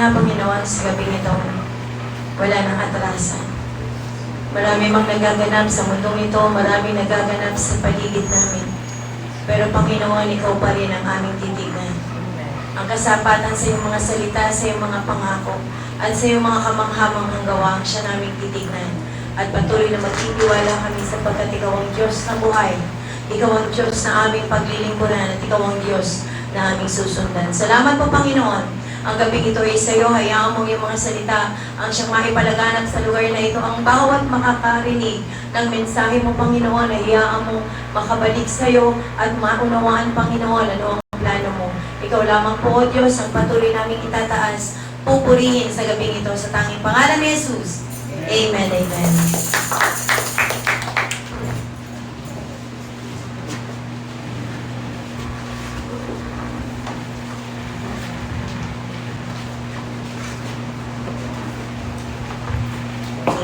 nga, Panginoon, sa gabing ito, wala nang atrasan. Marami mang nagaganap sa mundong ito, marami nagaganap sa paligid namin. Pero Panginoon, Ikaw pa rin ang aming titignan. Ang kasapatan sa iyong mga salita, sa iyong mga pangako, at sa iyong mga kamanghamanghang gawa, siya naming titignan. At patuloy na magtitiwala kami sapagkat Ikaw ang Diyos na buhay. Ikaw ang Diyos na aming paglilingkuran at Ikaw ang Diyos na aming susundan. Salamat po, Panginoon. Ang gabing ito ay sa iyo, hayaan mo yung mga salita ang siyang maipalaganap sa lugar na ito. Ang bawat makakarinig ng mensahe mo, Panginoon, hayaan mo makabalik sa iyo at maunawaan, Panginoon, ano ang plano mo. Ikaw lamang po, O Diyos, ang patuloy namin itataas, pupurihin sa gabing ito sa tanging pangalan ni Jesus. Amen, amen.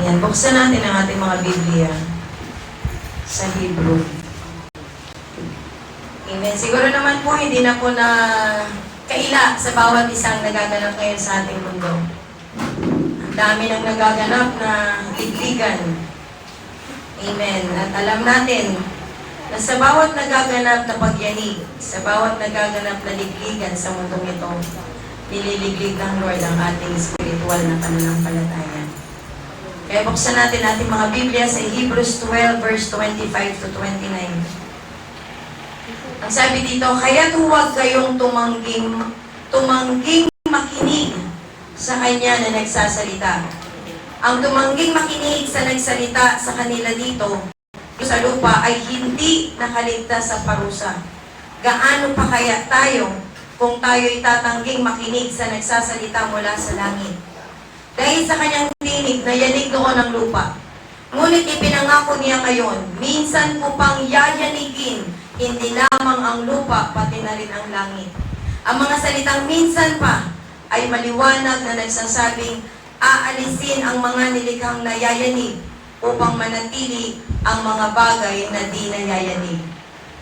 Ayan, buksan natin ang ating mga Biblia sa Hebrew. Amen. Siguro naman po, hindi na po na kaila sa bawat isang nagaganap ngayon sa ating mundo. Ang dami nang nagaganap na ligligan. Amen. At alam natin na sa bawat nagaganap na pagyanig, sa bawat nagaganap na ligligan sa mundong ito, nililiglig ng Lord ang ating spiritual na pananampalataya. Kaya buksan natin ating mga Biblia sa Hebrews 12 verse 25 to 29. Ang sabi dito, kaya't huwag kayong tumangging makinig sa Kanya na nagsasalita. Ang tumangging makinig sa nagsalita sa kanila dito sa lupa ay hindi nakaligtas sa parusa. Gaano pa kaya tayo kung tayo'y tatangging makinig sa nagsasalita mula sa langit? Dahil sa kanyang tinig na yanig doon ang lupa. Ngunit ipinangako niya ngayon, minsan ko pang yayanigin, hindi lamang ang lupa, pati na rin ang langit. Ang mga salitang minsan pa ay maliwanag na nagsasabing, aalisin ang mga nilikhang nayayanig upang manatili ang mga bagay na di nayayanig.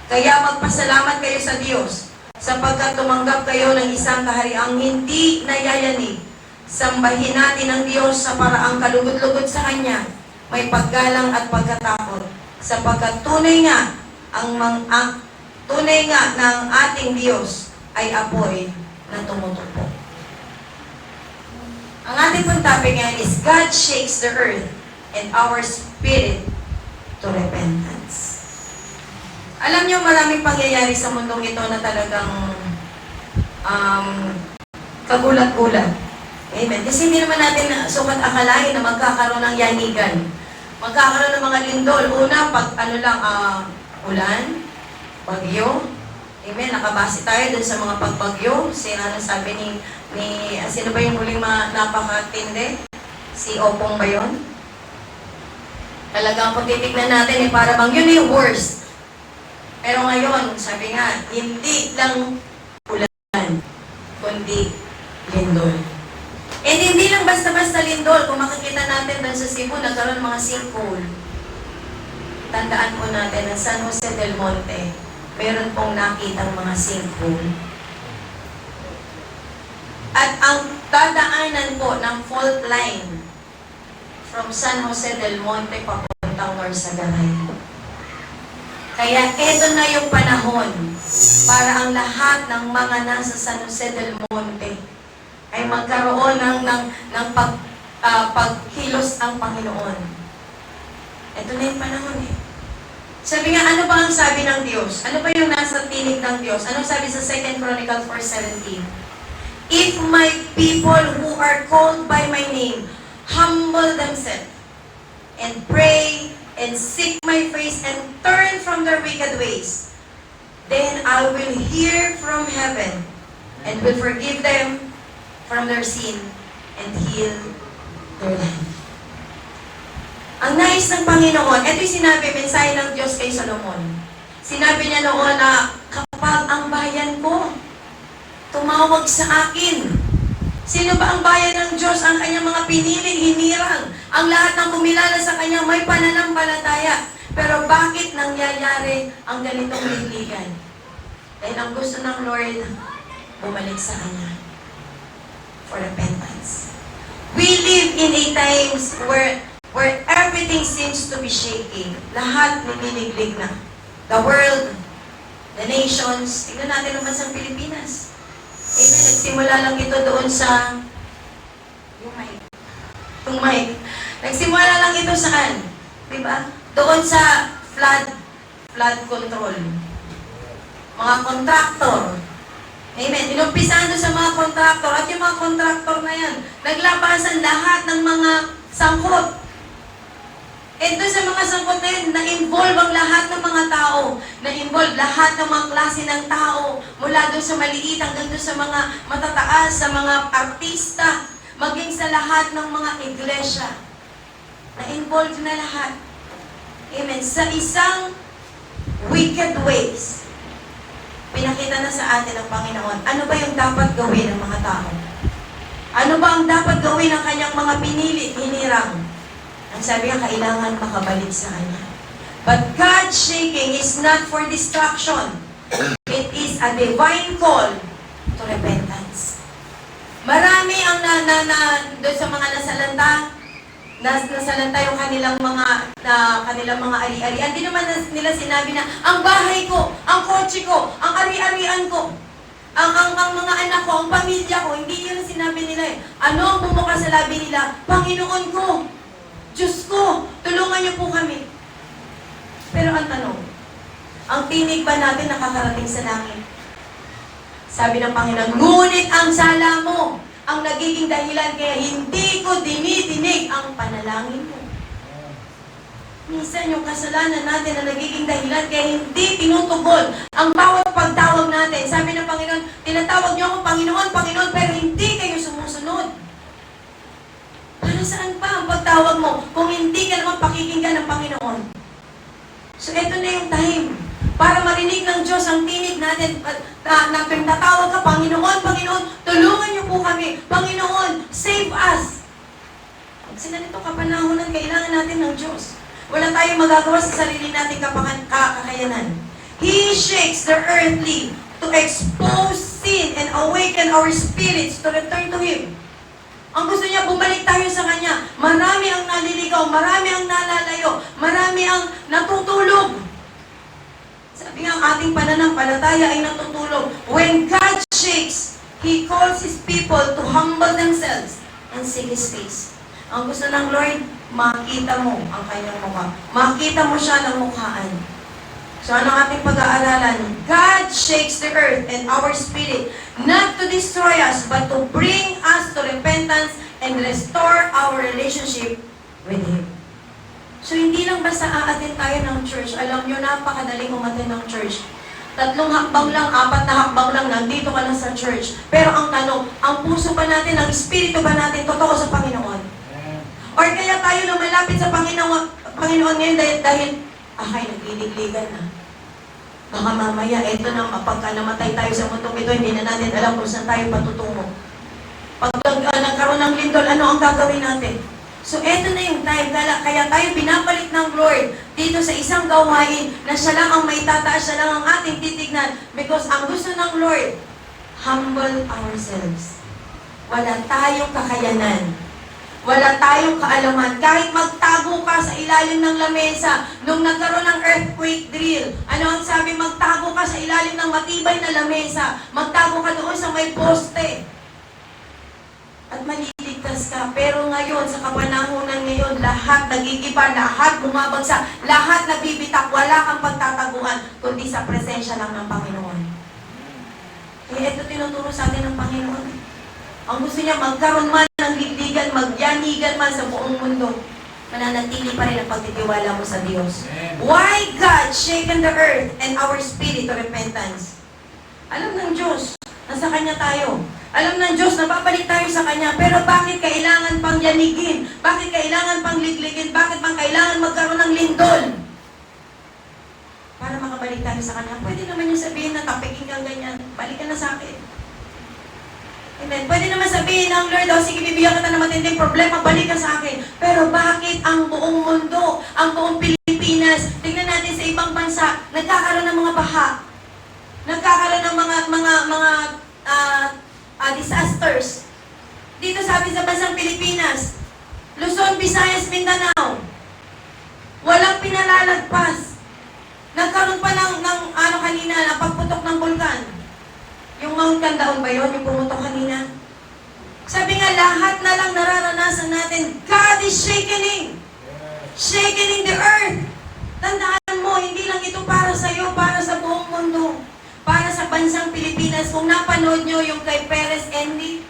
Kaya magpasalamat kayo sa Diyos, sapagkat tumanggap kayo ng isang kahariang hindi nayayanig. Sambahin natin ang Diyos sa paraang kalugod-lugod sa Kanya, may paggalang at pagkatakot, sapagkat tunay nga ng ating Diyos ay apoy na tumutupo. Ang ating pong topic ngayon is God shakes the earth and our spirit to repentance. Alam niyo, maraming pangyayari sa mundong ito na talagang kagulat-gulat. Amen. Kasi hindi naman natin sukat akalain na magkakaroon ng yanigan. Magkakaroon ng mga lindol. Una, ulan, bagyo. Amen. Nakabase tayo dun sa mga pagbagyo. Sabi sino ba yung huling napakatindi? Si Opong ba yun? Talagang kung titignan natin, para bang yun yung worst. Pero ngayon, sabi nga, hindi lang ulan, kundi lindol. And hindi lang basta-basta lindol. Kung makikita natin doon sa Cebu, nagkaroon mga sinkhole. Tandaan po natin na San Jose del Monte, meron pong nakitang mga sinkhole. At ang dadaanan po ng fault line from San Jose del Monte papuntang Norsagaray. Kaya ito na yung panahon para ang lahat ng mga nasa San Jose del Monte ay magkaroon ng pagkilos ang Panginoon. Ito na yung panahon eh. Sabi nga, ano ba ang sabi ng Diyos? Ano ba yung nasa tinig ng Diyos? Ano sabi sa 2 Chronicles 4:17? If my people who are called by my name humble themselves and pray and seek my face and turn from their wicked ways, then I will hear from heaven and will forgive them from their sin and heal their land. Ang nais ng Panginoon, ito yung sinabi, mensahe ng Diyos kay Solomon. Sinabi niya noon na, kapag ang bayan ko tumawag sa akin, sino ba ang bayan ng Diyos? Ang kanyang mga pinili, hinirang. Ang lahat ng kumilala sa kanya may pananampalataya. Pero bakit nangyayari ang ganitong ligligan? Dahil ang gusto ng Lord, bumalik sa kanya for repentance. in a times where everything seems to be shaking. Lahat nililiglig na. The world, the nations, tingnan natin ang bansang Pilipinas. Amen. Nagsimula lang ito doon sa yung mic. Nagsimula lang ito saan? Diba? Doon sa flood control. Mga contractor. Amen. Inumpisahan doon sa mga contractor. At yung mga contractor na yan, naglabasan lahat ng mga sangkot. And doon sa mga sangkot na yun, na-involve ang lahat ng mga tao. Na-involve lahat ng mga klase ng tao. Mula doon sa maliit hanggang doon sa mga matataas, sa mga artista, maging sa lahat ng mga iglesia. Na-involve na lahat. Amen. Sa isang wicked ways, pinakita na sa atin ng Panginoon, ano ba yung dapat gawin ng mga tao? Ano ba ang dapat gawin ng kanyang mga pinili, hinirang? Ang sabi niya, kailangan makabalik sa Kanya. But God's shaking is not for destruction. It is a divine call to repentance. Marami ang doon sa mga nasalanta yung kanilang mga ari-arian. Hindi naman nila sinabi na, ang bahay ko, ang kotse ko, ang ari-arian ko, ang mga anak ko, ang pamilya ko, hindi yun ang sinabi nila eh. Ano ang bumuka sa labi nila? Panginoon ko, Diyos ko, tulungan niyo po kami. Pero ang tanong, ang tinig ba natin nakakarating sa langit? Sabi ng Panginoon, ngunit ang sala mo, ang nagiging dahilan kaya hindi ko dinidinig ang panalangin mo. Minsan yung kasalanan natin na nagiging dahilan kaya hindi tinutugon ang bawat pagtawag natin. Sabi ng Panginoon, tinatawag niyo ako Panginoon, Panginoon, pero hindi kayo sumusunod. Para saan pa ang pagtawag mo kung hindi ka naman pakikinggan ng Panginoon? So, ito na yung time para marinig ng Diyos ang tinig natin na pinatawag ka, Panginoon, Panginoon, tulungan niyo po kami. Panginoon, save us. Kasi ganito kapanahonan, kailangan natin ng Diyos. Wala tayong magagawa sa sarili nating kakayanan. He shakes the earthly to expose sin and awaken our spirits to return to Him. Ang gusto niya, bumalik tayo sa Kanya. Marami ang naliligaw, marami ang nalalayo, marami ang natutulog. Sabi nga, ang ating pananampalataya ay natutulog. When God shakes, He calls His people to humble themselves and seek His face. Ang gusto ng Lord, makita mo ang Kanyang mukha. Makita mo siya ng mukhaan. So, ano ang ating pag-aaralan? God shakes the earth and our spirit, not to destroy us, but to bring us to repentance and restore our relationship with Him. So, hindi lang basta aatin tayo ng church. Alam nyo, napakadaling umatin ng church. 3 hakbang lang, 4 na hakbang lang, nandito ka lang sa church. Pero ang tanong, ang puso ba natin, ang espiritu ba natin, totoo sa Panginoon? Or kaya tayo lumalapit sa Panginoon ngayon dahil nagliligligan na. Baka mamaya, eto na, pagka namatay tayo sa mundong ito, hindi na natin alam kung saan tayo patutungo. Pag nagkaroon ng lindol, ano ang gagawin natin? So, eto na yung time, kaya tayo binabalik ng Lord dito sa isang gawain na siya lang ang maitataas, siya lang ang ating titignan. Because ang gusto ng Lord, humble ourselves. Wala tayong kakayanan. Wala tayong kaalaman. Kahit magtago ka sa ilalim ng lamesa, nung nagkaroon ng earthquake drill, ano ang sabi? Magtago ka sa ilalim ng matibay na lamesa. Magtago ka doon sa may poste. At maliligtas ka. Pero ngayon, sa kapanahunan ngayon, lahat nagigiba, lahat bumabagsak, lahat nabibitak, wala kang pagtataguan, kundi sa presensya lang ng Panginoon. Kaya ito tinuturo sa atin ng Panginoon. Ang gusto niya, magkaroon man ng ligligan, magyanigan man sa buong mundo, mananatili pa rin ang pagtitiwala mo sa Diyos. Why God shaken the earth and our spirit to repentance? Alam ng Diyos, nasa Kanya tayo. Alam ng Diyos, napapalik tayo sa Kanya. Pero bakit kailangan pang yanigin? Bakit kailangan pang ligligin? Bakit pang kailangan magkaroon ng lindol? Para makabalik tayo sa Kanya. Pwede naman yung sabihin na tapikin kang ganyan. Balik ka na sa akin. Amen. Pwede naman sabihin ng Lord, sige, bibigyan kita ng matinding problema, balik ka sa akin. Pero bakit ang buong mundo, ang buong Pilipinas, tingnan natin sa ibang bansa, nagkakaroon ng mga baha, nagkakaroon ng mga disasters. Dito sabi sa bansang Pilipinas, Luzon, Visayas, Mindanao. Walang pinalalagpas. Nagkaroon pa ng ano kanina, ng pagputok ng bulkan. Yung Mount Candaon ba yun, yung pumutok kanina? Sabi nga, lahat na lang nararanasan natin, God is shaking the earth. Tandaan mo, hindi lang ito para sa iyo, para sa buong mundo. Para sa bansang Pilipinas. Kung napanood nyo yung kay Perez Andy,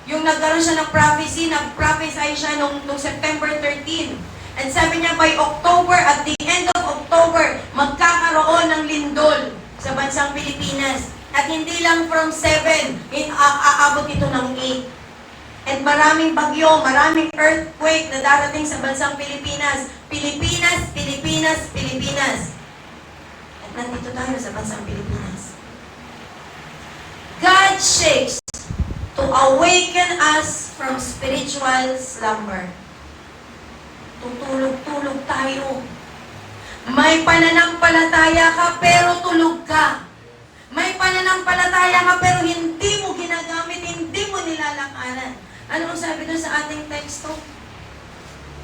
yung nagkaroon siya ng prophecy, nag-prophesy siya nung September 13. And sabi niya, by October, at the end of October, magkakaroon ng lindol sa bansang Pilipinas. At hindi lang from 7, aabot ito ng 8. And maraming bagyo, maraming earthquake na darating sa bansang Pilipinas. Pilipinas, Pilipinas, Pilipinas. At nandito tayo sa bansang Pilipinas. God shakes to awaken us from spiritual slumber. Tutulog-tulog tayo. May pananampalataya ka pero tulog ka. May pananampalataya ka pero hindi mo ginagamit, hindi mo nilalakaran. Ano ang sabi doon sa ating teksto?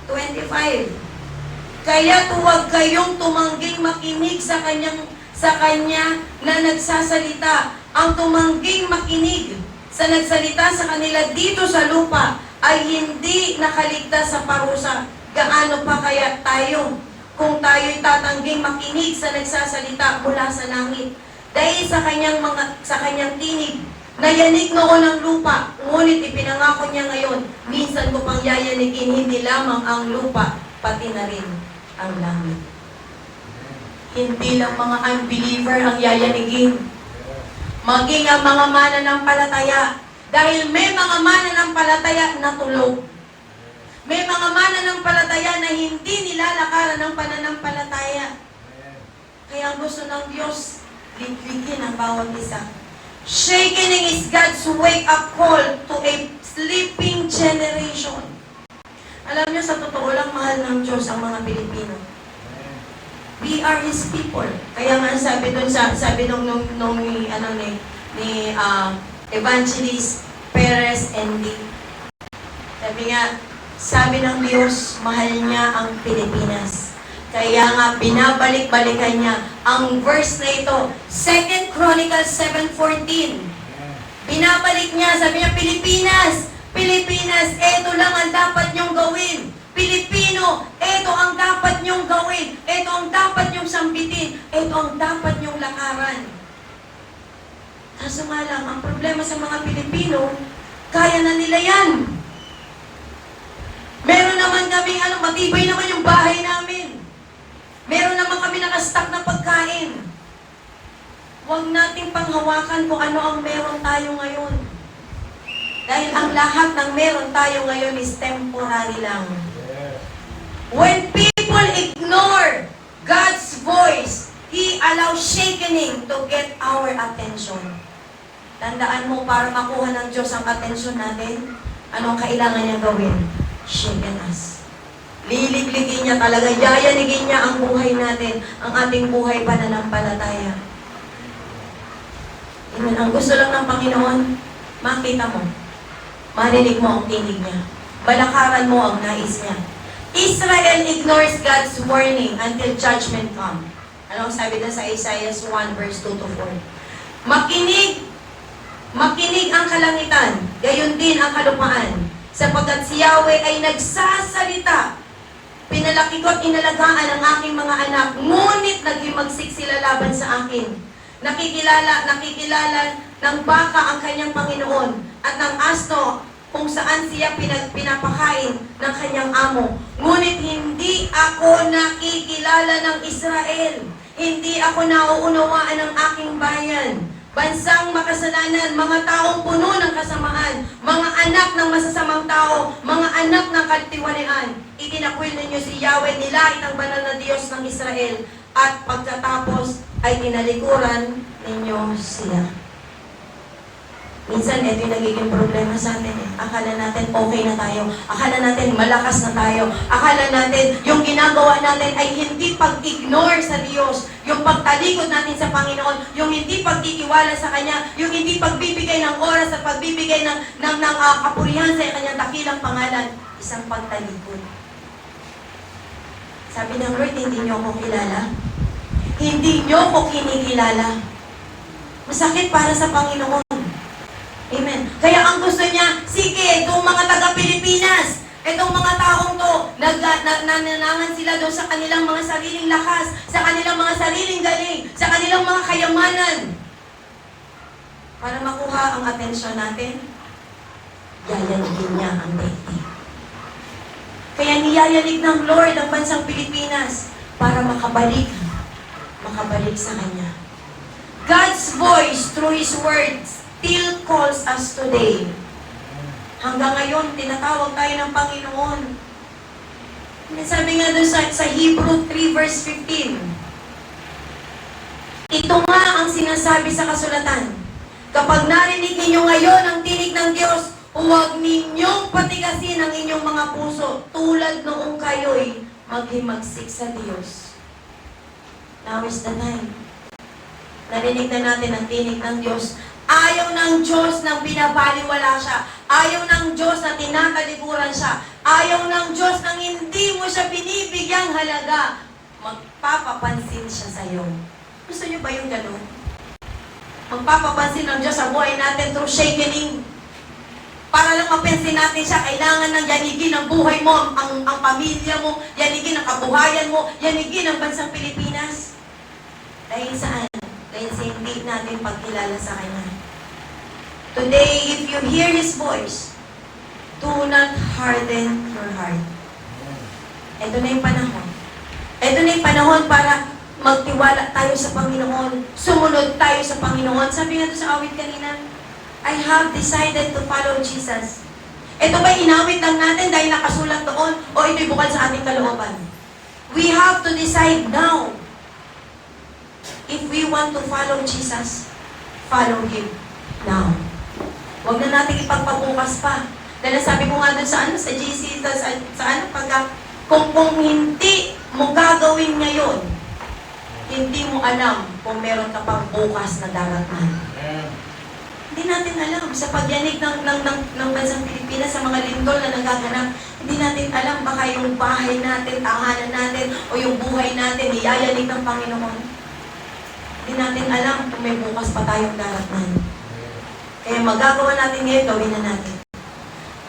25. Kaya huwag kayong tumangging makinig sa kanya na nagsasalita. Ang tumangging makinig sa nagsalita sa kanila dito sa lupa ay hindi nakaligtas sa parusa. Gaano pa kaya tayo kung tayo'y tatangging makinig sa nagsasalita mula sa langit? Dahil sa kanyang tinig, nayanig noon ang lupa, ngunit ipinangako niya ngayon, minsan ko pang yayanigin, hindi lamang ang lupa, pati na rin ang langit. Hindi lang mga unbeliever ang yayanigin, maging ang mga mananampalataya. Dahil may mga mananampalataya na tulog. May mga mananampalataya na hindi nilalakaran ng pananampalataya. Kaya ang gusto ng Diyos, ligligin ang bawat isa. Shakening is God's wake-up call to a sleeping generation. Alam niyo, sa totoo lang, mahal ng Diyos ang mga Pilipino. We are His people. Kaya nga sabi doon, sabi ni Evangelist Perez Andy. Sabi ng Diyos, mahal niya ang Pilipinas. Kaya nga, binabalik-balikan niya ang verse na ito, 2 Chronicles 7:14. Binabalik niya, sabi niya, Pilipinas, Pilipinas, ito lang ang dapat niyong gawin. Pilipino, ito ang dapat niyong gawin. Ito ang dapat niyong sambitin. Ito ang dapat niyong lakaran. Kaso nga lang, ang problema sa mga Pilipino, kaya na nila yan. Meron naman kami, matibay naman yung bahay namin. Meron naman kami nakastock na pagkain. Huwag nating panghawakan kung ano ang meron tayo ngayon. Dahil ang lahat ng meron tayo ngayon is temporary lang. When people ignore God's voice, He allows shakening to get our attention. Tandaan mo, para makuha ng Diyos ang attention natin, anong kailangan niya gawin? Shaken us. Liligligin niya talaga, yayanigin niya ang buhay natin, ang ating buhay pananampalataya. Amen. Ang gusto lang ng Panginoon, makita mo, marinig mo ang tinig niya, balakaran mo ang nais niya. Israel ignores God's warning until judgment come. Ano ang sabi doon sa Isaiah 1 verse 2 to 4? Makinig ang kalangitan, gayon din ang kalupaan, sapagkat si Yahweh ay nagsasalita. Pinalaki ko at inalagaan ang aking mga anak, ngunit naghimagsik sila laban sa akin. Nakikilala ng baka ang kanyang Panginoon at ng asno kung saan siya pinapakain ng kanyang amo. Ngunit hindi ako nakikilala ng Israel. Hindi ako nauunawaan ng aking bayan. Bansang makasalanan, mga taong puno ng kasamaan, mga anak ng masasamang tao, mga anak ng katiwalian. Itinakwil ninyo si Yahweh, nilait ang banal na Diyos ng Israel, at pagkatapos ay tinalikuran ninyo siya. Minsan, ito yung nagiging problema sa atin eh. Akala natin okay na tayo. Akala natin malakas na tayo. Akala natin yung ginagawa natin ay hindi pag-ignore sa Diyos. Yung pagtalikod natin sa Panginoon. Yung hindi pagtitiwala sa Kanya. Yung hindi pagbibigay ng oras at pagbibigay ng kapurihan sa Kanyang dakilang pangalan. Isang pagtalikod. Sabi ng Lord, hindi niyo ako kilala. Hindi niyo ako kinikilala. Masakit para sa Panginoon. Amen. Kaya ang gusto niya, sige, itong mga taga-Pilipinas, itong mga taong to, nananangan sila doon sa kanilang mga sariling lakas, sa kanilang mga sariling galing, sa kanilang mga kayamanan. Para makuha ang atensyon natin, yayanigin niya ang daigdig. Kaya niyayanig ng Lord ang bansang Pilipinas para makabalik sa Kanya. God's voice through His words still calls us today. Hanggang ngayon, tinatawag tayo ng Panginoon. Sabi nga doon sa Hebrew 3 verse 15, ito nga ang sinasabi sa kasulatan, kapag narinig ninyo ngayon ang tinig ng Diyos, huwag ninyong patigasin ang inyong mga puso, tulad noong kayo'y maghimagsik sa Diyos. Now is the time. Narinig na natin ang tinig ng Diyos. Ayaw ng Diyos na binabaliwala siya. Ayaw ng Diyos na tinatalikuran siya. Ayaw ng Diyos na hindi mo siya binibigyang halaga. Magpapapansin siya sa iyo. Gusto niyo ba yung ganun? Magpapapansin ng Diyos sa buhay natin through shakening. Para lang mapansin natin siya, kailangan ng yanigin ang buhay mo, ang pamilya mo, yanigin ang kabuhayan mo, yanigin ang bansang Pilipinas. Dahil saan? Dahil sa hindi natin pagkilala sa Kanya. Today, if you hear His voice, do not harden your heart. Ito na yung panahon. Ito na yung panahon para magtiwala tayo sa Panginoon. Sumunod tayo sa Panginoon. Sabi nga sa awit kanina, I have decided to follow Jesus. Ito ba inawit lang natin dahil nakasulat doon o ito'y bukal sa ating kalooban? We have to decide now. If we want to follow Jesus, follow Him now. Huwag na natin ipagpabukas pa. Dahil sabi ko nga doon sa GC, kung hindi mo gagawin ngayon, hindi mo alam kung meron ka pang bukas na darating. Hindi natin alam. Sa pagyanig ng bansang Pilipinas, sa mga lindol na nagaganap, hindi natin alam baka yung bahay natin, tahanan natin, o yung buhay natin, iyayanig ng Panginoon. Hindi natin alam kung may bukas pa tayong darating. Kaya magagawa natin ngayon, gawin na natin.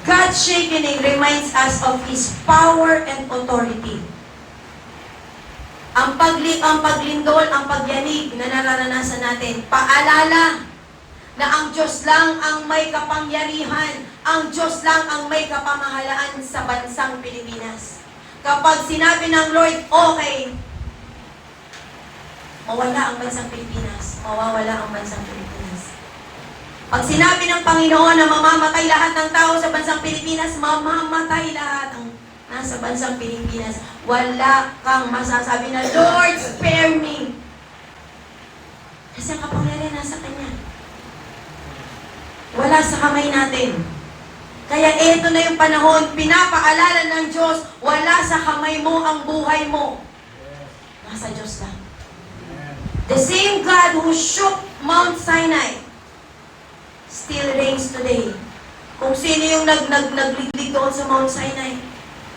God's shakening reminds us of His power and authority. Ang paglindol, ang pagyanig na nararanasan natin, paalala na ang Diyos lang ang may kapangyarihan, ang Diyos lang ang may kapamahalaan sa bansang Pilipinas. Kapag sinabi ng Lord, okay, mawala ang bansang Pilipinas, mawawala ang bansang Pilipinas. Pag sinabi ng Panginoon na mamamatay lahat ng tao sa bansang Pilipinas, mamamatay lahat ang nasa bansang Pilipinas. Wala kang masasabi na, Lord, spare me. Kasi ang kapangyarihan nasa Kanya. Wala sa kamay natin. Kaya ito na yung panahon, pinapaalala ng Diyos, wala sa kamay mo ang buhay mo. Nasa Diyos lang. The same God who shook Mount Sinai still reigns today. Kung sino yung nagliglig doon sa Mount Sinai,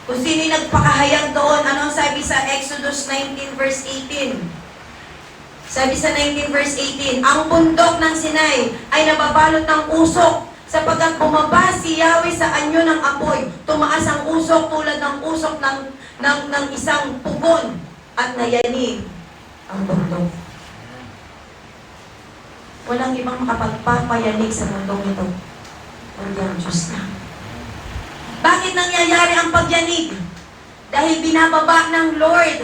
kung sino yung nagpakahayag doon, ano sabi sa Exodus 19 verse 18? Sabi sa 19 verse 18, ang bundok ng Sinai ay nababalot ng usok, sapagkat bumaba si Yahweh sa anyo ng apoy. Tumaas ang usok tulad ng usok ng isang pugon at nayanig ang bundok. Walang ibang makapagpapayanig sa mundong ito, kundi ang Diyos na. Bakit nangyayari ang pagyanig? Dahil binababa ng Lord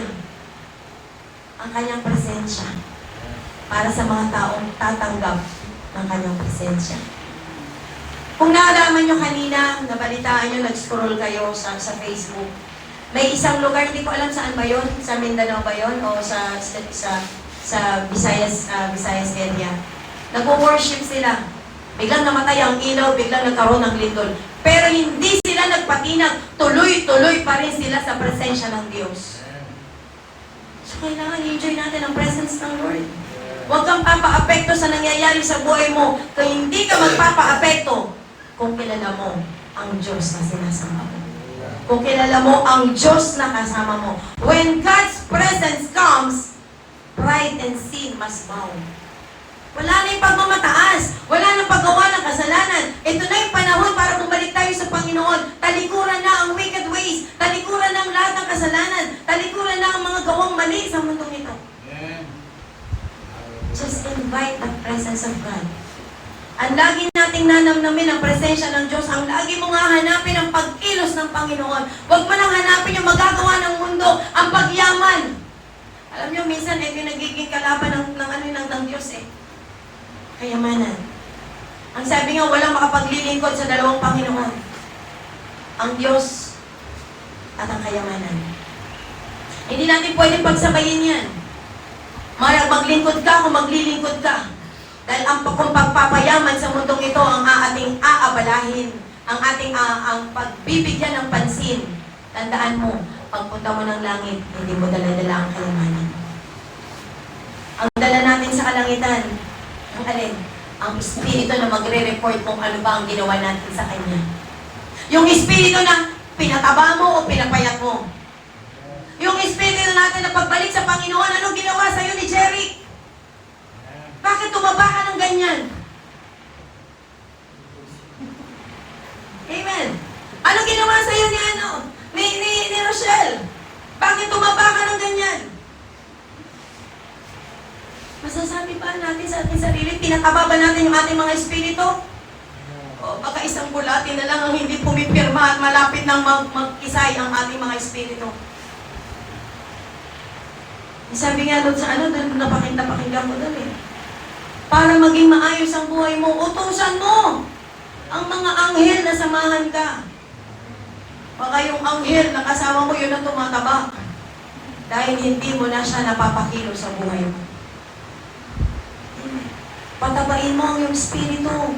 ang Kanyang presensya para sa mga taong tatanggap ng Kanyang presensya. Kung naalaman nyo kanina, nabalitaan nyo, nag-scroll kayo sa Facebook, may isang lugar, hindi ko alam saan ba yun, sa Mindanao ba yun, o sa Visayas area. Nag-worship sila. Biglang namatay ang ilaw, biglang nagkaroon ng lindol. Pero hindi sila nagpatinag, tuloy-tuloy pa rin sila sa presensya ng Diyos. So kailangan i-enjoy natin ang presence ng Lord. Huwag kang papa-apekto sa nangyayari sa buhay mo. Kaya hindi ka magpapa-apekto kung kilala mo ang Diyos na sinasama mo. Kung kilala mo ang Diyos na kasama mo. When God's presence comes, pride and sin must bow. Wala na yung pagmamataas. Wala na paggawa ng kasalanan. Ito na yung panahon para bumalik tayo sa Panginoon. Talikuran na ang wicked ways. Talikuran na ang lahat ng kasalanan. Talikuran na ang mga gawang mali sa mundong ito. Just invite the presence of God. Ang lagi nating nanamnamin ang presensya ng Diyos, ang lagi mong hahanapin ang pagkilos ng Panginoon. Huwag mo nang hanapin yung magagawa ng mundo, ang pagyaman. Alam niyo, minsan ito yung nagiging kalaban ng Diyos eh. Kayamanan. Ang sabi nga, walang makapaglilingkod sa dalawang Panginoon. Ang Diyos at ang kayamanan. Hindi natin pwedeng pagsabayin yan. Maglingkod ka kung maglilingkod ka. Dahil kung pagpapayaman sa mundong ito ang ating aabalahin, ang ating ang pagbibigyan ng pansin. Tandaan mo, pagpunta mo ng langit, hindi mo dala-dala ang kayamanan. Ang dala natin sa kalangitan, ang alin? Ang Espiritu na magre-report kung ano ba ang ginawa natin sa Kanya. Yung Espiritu na pinataba mo o pinapayat mo. Yung Espiritu natin na pagbalik sa Panginoon, anong ginawa sa'yo ni Jerry? Bakit tumaba ka ng ganyan? Amen. Anong ginawa sa'yo ni Rochelle? Bakit tumaba ka ng ganyan? Masasabi ba natin sa ating sarili, pinataba ba natin yung ating mga espiritu? O baka isang bulati na lang ang hindi pumipirma at malapit nang mag-isay ang ating mga espiritu. Sabi nga doon sa doon napakinggan ko doon eh. Para maging maayos ang buhay mo, utusan mo ang mga anghel na samahan ka. Baka yung anghel na kasama mo, yun ang tumataba. Dahil hindi mo na siya napapakilo sa buhay mo. Patabain mo ang iyong espiritu.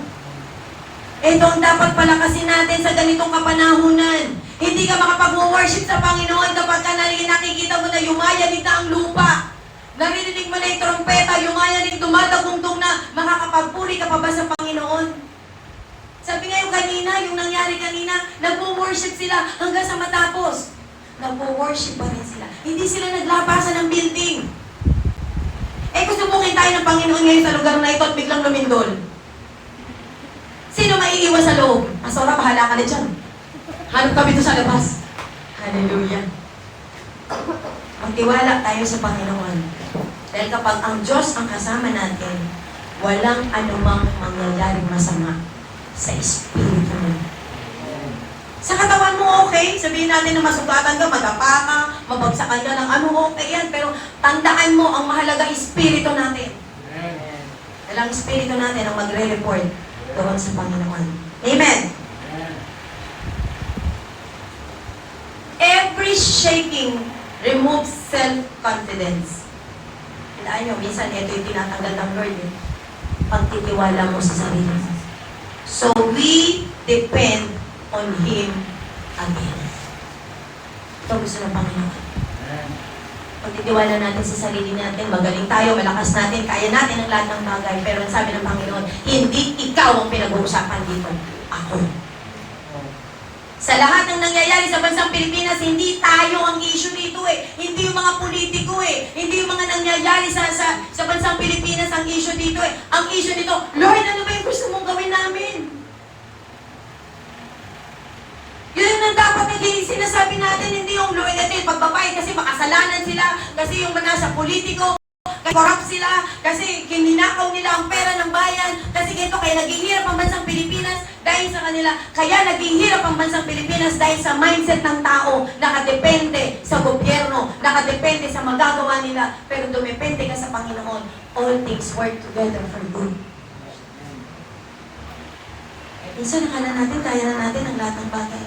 Ito ang dapat palakasin natin sa ganitong kapanahunan. Hindi ka makapag-worship sa Panginoon kapag ka nakikita mo na yumayanig na ang lupa. Narinig mo na yung trompeta, yumayanig, dumadagungtong na, makakapagpuri ka pa ba sa Panginoon? Sabi nga yung kanina, yung nangyari kanina, nag-worship sila hanggang sa matapos. Nag-worship pa rin sila. Hindi sila naglapasan ng building. Kung subukin tayo ng Panginoon ngayon sa lugar na ito at biglang lumindol, sino maiiwas sa loob? Asora, bahala ka na dyan. Hanap kami ito sa labas. Hallelujah. Magtiwala tayo sa Panginoon. Dahil kapag ang Diyos ang kasama natin, walang anumang mangyayaring masama sa espiritu mo. Sa katawan mo, okay. Sabihin natin na masugatan ka, madapa ka, mabagsakan ka ng okay yan. Pero tandaan mo, ang mahalaga espiritu natin. Dahil ang espiritu natin ang magre-report doon sa Panginoon. Amen. Every shaking removes self-confidence. Tandaan nyo, minsan ito yung tinatanggal ng Lord. Pagtitiwala mo sa sarili mo. So we depend on Him again. Ito gusto ng Panginoon. Pagtitiwala natin sa sarili natin, magaling tayo, malakas natin, kaya natin ang lahat ng bagay. Pero ang sabi ng Panginoon, hindi ikaw ang pinag-uusapan dito. Ako. Sa lahat ng nangyayari sa bansang Pilipinas, hindi tayo ang issue dito eh. Hindi yung mga politiko eh. Hindi yung mga nangyayari sa bansang Pilipinas ang issue dito eh. Ang issue dito, Lord, ano ba yung gusto mong gawin namin? Yun ang dapat naging sinasabi natin, hindi yung Lord, ito yung pagbabayad kasi makasalanan sila, kasi yung nasa politiko, kasi corrupt sila, kasi kininakaw nila ang pera ng bayan, kasi ganito, kaya naghihirap ang bansang Pilipinas dahil sa kanila. Kaya naghihirap ang bansang Pilipinas dahil sa mindset ng tao, nakadepende sa gobyerno, nakadepende sa magagawa nila, pero dumepende ka sa Panginoon. All things work together for good. Minsan nakala natin, kaya na natin ang lahat ng bagay.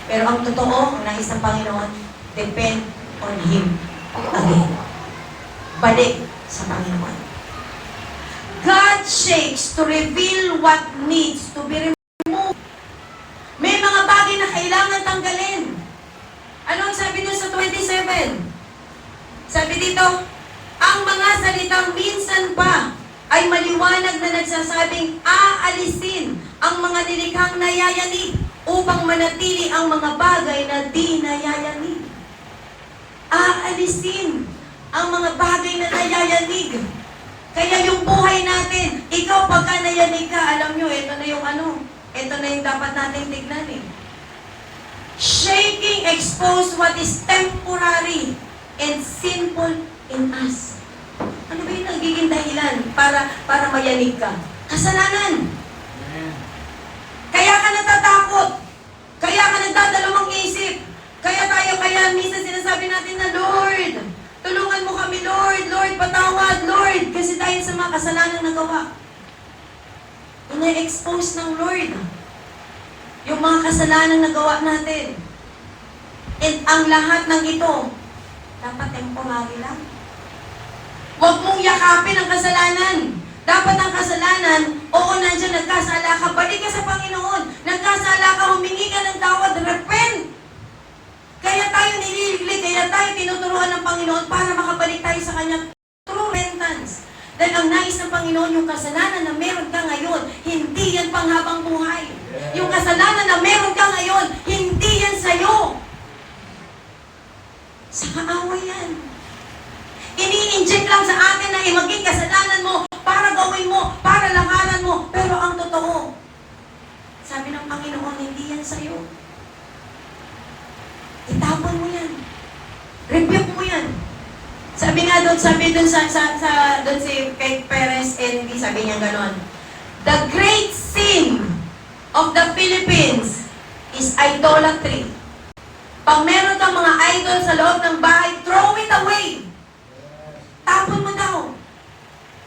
Pero ang totoo, ang nais ng Panginoon, depend on Him again. Balik sa Panginoon. God shakes to reveal what needs to be removed. May mga bagay na kailangan tanggalin. Ano ang sabi doon sa 27? Sabi dito, ang mga salitang minsan pa ay maliwanag na nagsasabing aalisin ang mga nilikhang nayayanig upang manatili ang mga bagay na di nayayanig. Aalisin ang mga bagay na nayayanig. Kaya yung buhay natin, ikaw pagka nayanig ka, alam nyo, ito na yung ito na yung dapat natin tignan eh. Shaking expose what is temporary and sinful in us. Ano ba yung nagiging dahilan para mayanig ka? Kasalanan. Kaya ka natatakot. Kaya ka nagdadalawang isip. Kaya minsan sinasabi natin na, Lord, tulungan mo kami, Lord. Lord, patawad, Lord. Kasi dahil sa mga kasalanan nagawa. Ina-expose ng Lord yung mga kasalanan nagawa natin. And ang lahat ng ito, dapat temporary lang. Huwag mong yakapin ang kasalanan. Dapat ang kasalanan, oo, nandiyan, nagkasala ka, balik ka sa Panginoon. Nagkasala ka, humingi ka ng tawad, repent. Kaya tayo nililiglig, kaya tayo tinuturuan ng Panginoon para makabalik tayo sa Kanya. True repentance. Dahil ang nais ng Panginoon, yung kasalanan na meron ka ngayon, hindi yan panghabang buhay. Yung kasalanan na meron ka ngayon, hindi yan sa'yo. Sa kaaway yan. Ini-inject lang sa atin na maging kasalanan mo, para gawin mo, para langanan mo. Pero ang totoo, sabi ng Panginoon, hindi yan sa'yo. Itapon mo yan. Rebuke mo yan. Sabi doon si kay Perez and sabi niya ganon. The great sin of the Philippines is idolatry. Pag meron kang mga idol sa loob ng bahay, throw it away. Tapon mo daw.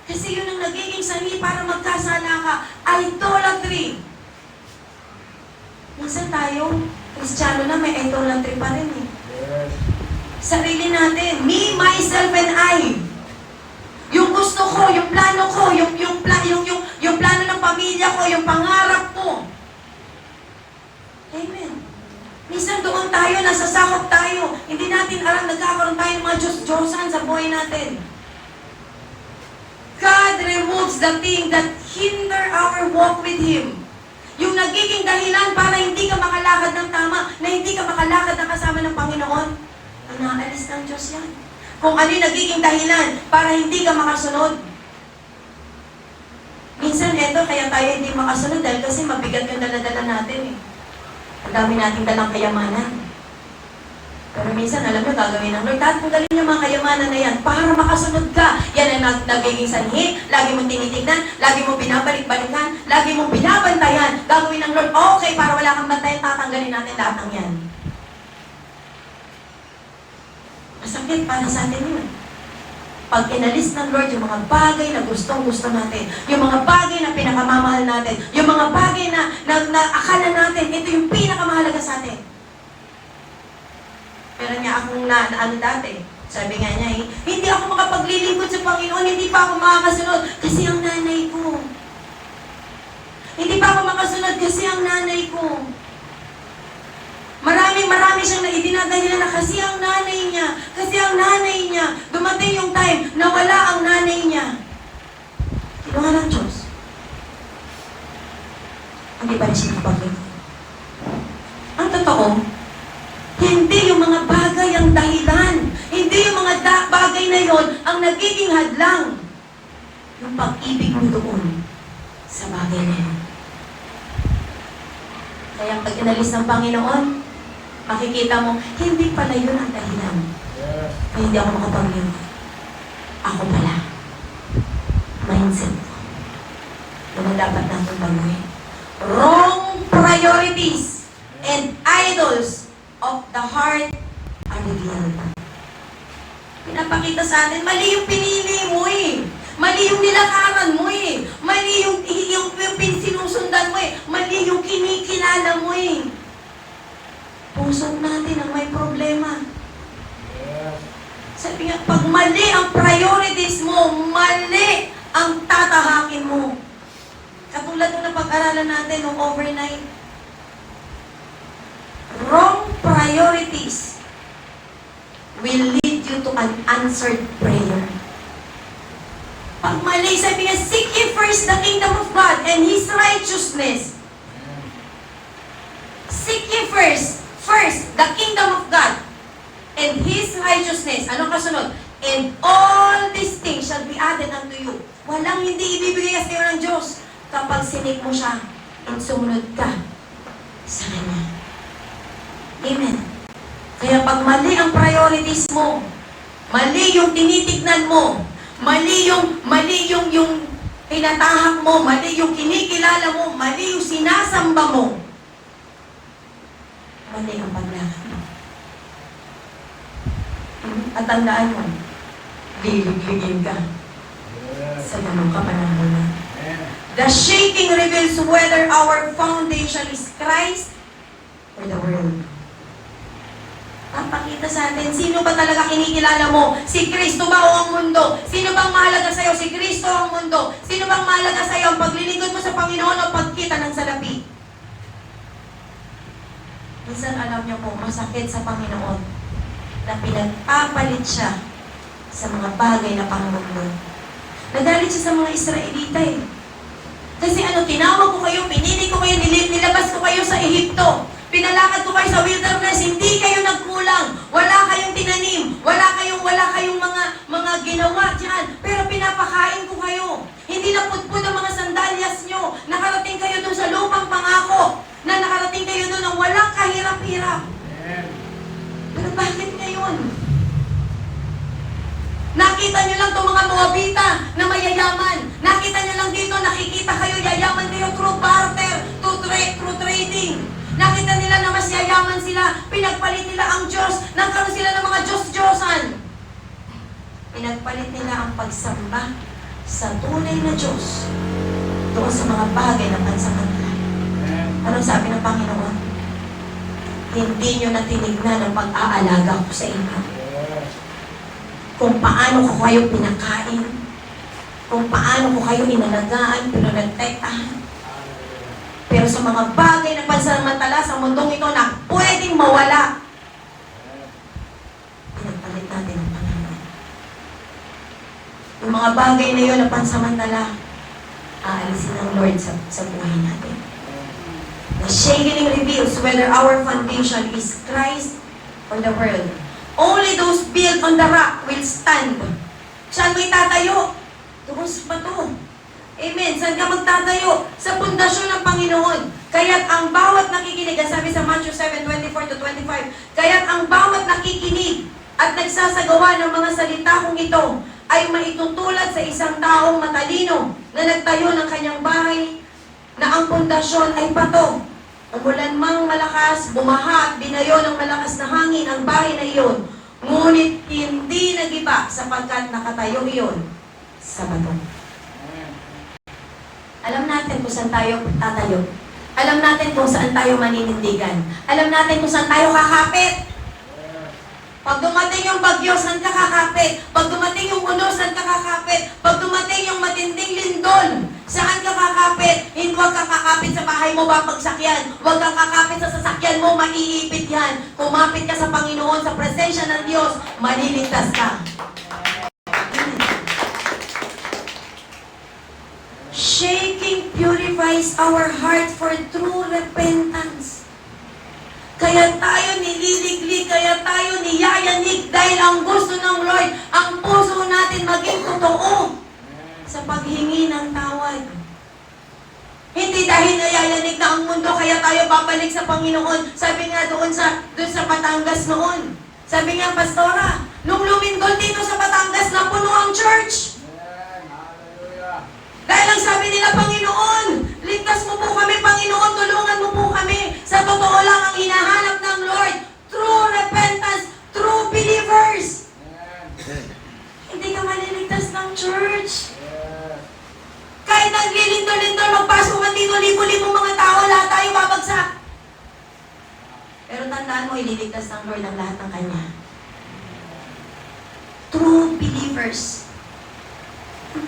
Kasi yun ang nagiging sanhi para magkasala ka. Idolatry. Minsan tayo, Kristiyano na, may idolatry pa rin eh. Sarili natin. Me, myself, and I. Yung gusto ko, yung plano ko, yung plano ng pamilya ko, yung pangarap ko. Amen. Minsan doon tayo, nasasakop tayo. Hindi natin alam, nagkakaroon tayo ng mga Diyos-Diyosan sa buhay natin. God removes the thing that hinder our walk with Him. Yung nagiging dahilan para hindi ka makalakad ng tama, na hindi ka makalakad na kasama ng Panginoon, ang naalis ng Diyos yan. Kung ano yung nagiging dahilan para hindi ka makasunod. Minsan eto, kaya tayo hindi makasunod dahil kasi mabigat yung dala-dala natin eh. Ang dami nating dalang kayamanan. Pero minsan, alam mo, gagawin ng Lord, tatanggalin yung mga kayamanan na yan para makasunod ka. Yan ang nagiging sanhi, lagi mong tinitignan, lagi mong binabalik-balikan, lagi mong binabantayan. Gagawin ng Lord, okay, para wala kang bantayan, tatanggalin natin lahat ng yan. Masakit para sa atin yun. Pag inalis ng Lord yung mga bagay na gustong-gusto natin, yung mga bagay na pinakamamahal natin, yung mga bagay na akala natin, ito yung pinakamahalaga sa atin. Meron nga akong dati, sabi nga niya, hindi ako makapaglilingkod sa Panginoon, hindi pa ako makakasunod kasi ang nanay ko. Hindi pa ako makasunod kasi ang nanay ko. Marami siyang idinadahilan na kasi ang nanay niya. Dumating yung time na wala ang nanay niya. Kinuha ng Diyos. Hindi pa rin siya nakapaglingkod. Ang totoo, hindi yung mga bagay ang dahilan. Hindi yung mga bagay na yon ang nagiging hadlang. Yung pag-ibig mo doon sa bagay na yun. Kaya pag inalis ng Panginoon, makikita mo, hindi pala yun ang dahilan. Kaya hindi ako makapaglingkod. Ako pala. Mindset ko. Yun ang dapat natin baguhin. Wrong priorities and idols of the heart are revealed. Pinapakita sa atin, mali yung pinili mo eh. Mali yung nilakaran mo eh. Mali yung sinusundan mo eh. Mali yung kinikilala mo eh. Puso natin ang may problema. Sabi nga, pag mali ang priorities mo, mali ang tatahakin mo. Katulad nung napag-aralan natin nung overnight. Wrong priorities will lead you to an answered prayer. Pag mali, sabi niya, seek ye first the kingdom of God and His righteousness. Seek ye first the kingdom of God and His righteousness. Anong kasunod? And all these things shall be added unto you. Walang hindi ibibigay sa iyo ng Diyos kapag sinik mo siya at sumunod ka sa Kanya. Amen. Kaya pag mali ang priorities mo, mali yung tinitignan mo, mali yung tinatahak mo, mali yung kinikilala mo, mali yung sinasamba mo, mali ang paglakad mo. At tandaan mo, liligligin ka sa ganong kapanahonan. The shaking reveals whether our foundation is Christ or the world. Papakita sa atin, sino ba talaga kinikilala mo? Si Kristo ba o ang mundo? Sino bang mahalaga sa'yo? Si Kristo o ang mundo? Sino bang mahalaga sa'yo? Ang paglilingkod mo sa Panginoon o pagkita ng salapi? Minsan alam niyo po, masakit sa Panginoon na pinagpapalit siya sa mga bagay na pangmundo. Nagalit siya sa mga Israelita eh. Kasi tinawag ko kayo, pinili ko kayo, nilabas ko kayo sa Ehipto. Pinalakad ko kayo sa wilderness, hindi kayo nagkulang. Wala kayong tinanim, wala kayong mga ginawa diyan. Pero pinapakain ko kayo. Hindi napudpud ang mga sandalyas nyo. Nakarating kayo doon sa lupang pangako. Na nakarating kayo doon ng walang kahirap-hirap. Pero bakit ngayon? Nakita nyo lang itong mga Moabita na mayayaman. Nakita nyo lang dito, nakikita kayo, yayaman kayo through barter, through trading. Nakita nila na mas yayaman sila, pinagpalit nila ang Diyos, nagkaroon sila ng mga Diyos-Diyosan. Pinagpalit nila ang pagsamba sa tunay na Diyos doon sa mga bagay na pansamantala. Anong sabi ng Panginoon? Hindi nyo na tinignan ang pag-aalaga ko sa inyo. Kung paano ko kayo pinakain, kung paano ko kayo inalagaan, pinoprotektahan. Pero sa mga bagay na pansamantala sa mundong ito na pwedeng mawala, pinagpalit natin ang Panginoon. Yung mga bagay na yun na pansamantala, aalisin ng Lord sa buhay natin. The shaking reveals whether our foundation is Christ or the world. Only those built on the rock will stand. Saan mo itatayo? Doon sa bato. Amen. Saan ka magtatayo? Sa pundasyon ng Panginoon. Kaya't ang bawat nakikinig, sabi sa Matthew 7:24-25, kaya't ang bawat nakikinig at nagsasagawa ng mga salita kong ito ay maitutulad sa isang taong matalino na nagtayo ng kanyang bahay na ang pundasyon ay bato. Umulan mang malakas, bumaha at binayo ng malakas na hangin ang bahay na iyon. Ngunit hindi nagiba sapagkat nakatayo iyon sa bato. Alam natin kung saan tayo tatayo. Alam natin kung saan tayo maninindigan. Alam natin kung saan tayo kakapit. Pag dumating yung bagyo, saan ka kakapit? Pag dumating yung uno, saan ka kakapit? Pag dumating yung matinding lindol, saan ka kakapit? Hindi huwag ka kakapit sa bahay mo, babagsak yan. Huwag kang kakapit sa sasakyan mo, maiipit yan. Kumapit ka sa Panginoon, sa presensya ng Diyos, maliligtas ka. Shaking purifies our heart for true repentance. Kaya tayo nililiglig, kaya tayo niyayanig dahil ang gusto ng Lord, ang puso natin maging totoo sa paghingi ng tawad. Hindi dahil nayayanig na ang mundo, kaya tayo babalik sa Panginoon. Sabi nga doon sa Batangas noon. Sabi nga, Pastora, nung lumindol dito sa Batangas, napuno ang church. Dahil ang sabi nila, Panginoon, ligtas mo po kami, Panginoon, tulungan mo po kami. Sa totoo lang ang hinahanap ng Lord, true repentance, true believers. Hindi ka maliligtas ng church. Kahit naglilindol-lindol, magpasok ka dito, libo-libo mga tao, lahat tayo babagsak. Pero tandaan mo, ililigtas ng Lord ang lahat ng Kanya. True believers.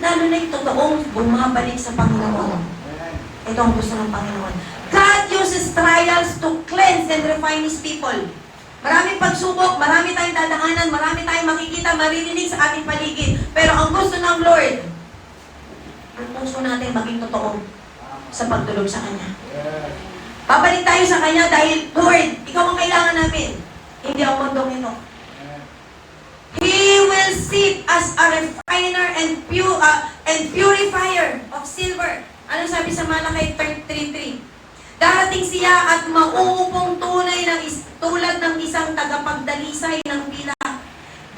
Lalo na yung totoong bumabalik sa Panginoon. Ito ang gusto ng Panginoon. God uses trials to cleanse and refine His people. Maraming pagsubok, marami tayong dadaanan, marami tayong makikita, maririnig sa ating paligid. Pero ang gusto ng Lord, ang puso natin maging totoo sa pagtulog sa Kanya. Babalik tayo sa Kanya dahil, Lord, Ikaw ang kailangan namin. Hindi ang mundong ito. He will sit as a refiner and purifier of silver. Ano sabi sa Malakay 3:3? Darating siya at mauupong tunay tulad ng isang tagapagdalisay ng pila.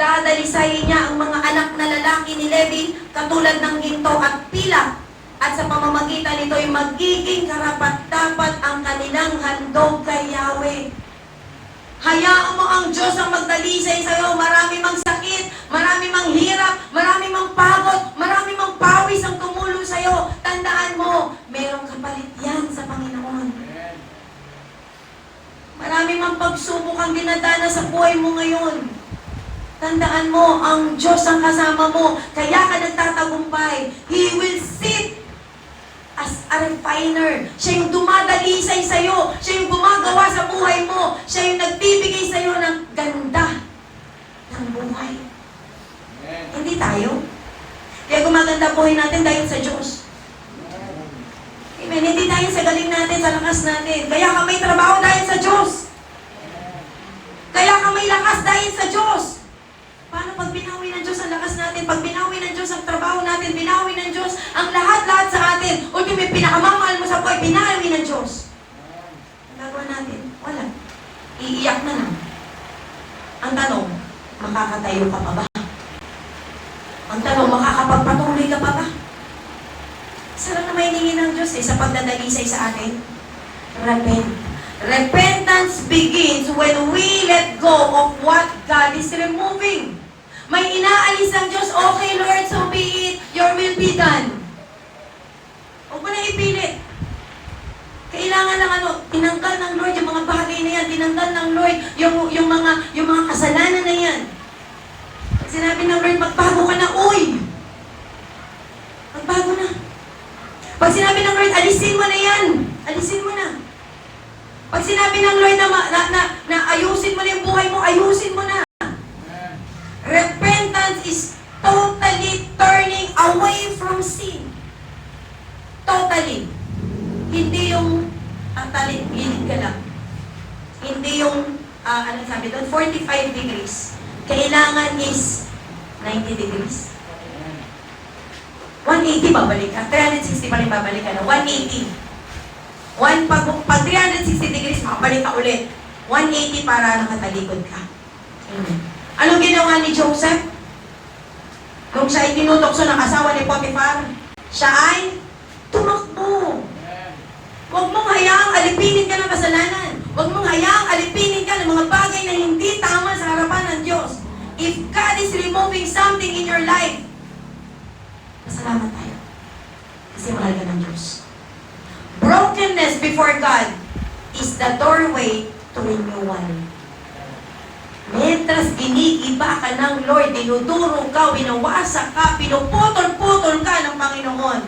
Dadalisayin niya ang mga anak na lalaki ni Levi katulad ng ginto at pila. At sa pamamagitan nito ay magiging karapat-dapat ang kanilang handog kay Yahweh. Hayaan mo ang Diyos ang magdalisay sa iyo. Marami mang sakit, marami mang hirap, marami mang pagod, marami mang pawis ang tumulong sa iyo. Tandaan mo, merong kapalit yan sa Panginoon. Marami mang pagsubok ang dinadana sa buhay mo ngayon. Tandaan mo, ang Diyos ang kasama mo. Kaya ka nagtatagumpay. He will sit as a refiner. Siya yung dumadalisay sa'yo. Siya yung gumagawa sa buhay mo. Siya yung nagbibigay sa'yo ng ganda ng buhay. Hindi tayo. Kaya gumaganda buhay natin dahil sa Diyos. Amen. Hindi dahil sa galing natin, sa lakas natin. Kaya ka may trabaho dahil sa Diyos. Kaya ka may lakas dahil sa Diyos. Paano pag binawi ng Diyos ang lakas natin? Pag binawi ng Diyos ang trabaho natin, binawi ng Diyos ang lahat-lahat sa atin. Ultimate, pinakamamahal mo sa buhay, binawi ng Diyos. Ang gagawa natin? Wala. Iiyak na lang. Ang tanong, makakatayo ka pa ba? Ang tanong, makakapagpatuloy ka pa ba? Sarang na may hingin ng Diyos sa pagdadalisay sa atin. Repent. Repentance begins when we let go of what God is removing. May inaalis ang Diyos, okay Lord, so be it, your will be done. Huwag mo na ipilit. Kailangan lang tinanggal ng Lord yung mga bagay na yan, tinanggal ng Lord yung mga kasalanan na yan. Pag sinabi ng Lord, magbago ka na, uy! Magbago na. Pag sinabi ng Lord, alisin mo na yan, alisin mo na. Pag sinabi ng Lord na ayusin mo na yung buhay mo, ayusin mo na. Repentance is totally turning away from sin. Totally. Hindi yung gilid ka lang. Hindi yung, anong sabi doon, 45 degrees. Kailangan is 90 degrees. 180 babalik ka. 360 pa rin babalik ka na. 180. Pag 360 degrees, makabalik ka ulit. 180 para nakatalikod ka. Amen. Anong ginawa ni Joseph? Nung siya ay tinutokso ng asawa ni Potiphar, siya ay tumakbo. Huwag mong hayaang alipinin ka ng kasalanan. Huwag mong hayaang alipinin ka ng mga bagay na hindi tama sa harapan ng Diyos. If God is removing something in your life, pasalamat tayo. Kasi mahal ka ng Diyos. Brokenness before God is the doorway to renewal. Mientras ginigiba ka ng Lord, dinuduro ka, winawasak ka, pinuputol-putol ka ng Panginoon.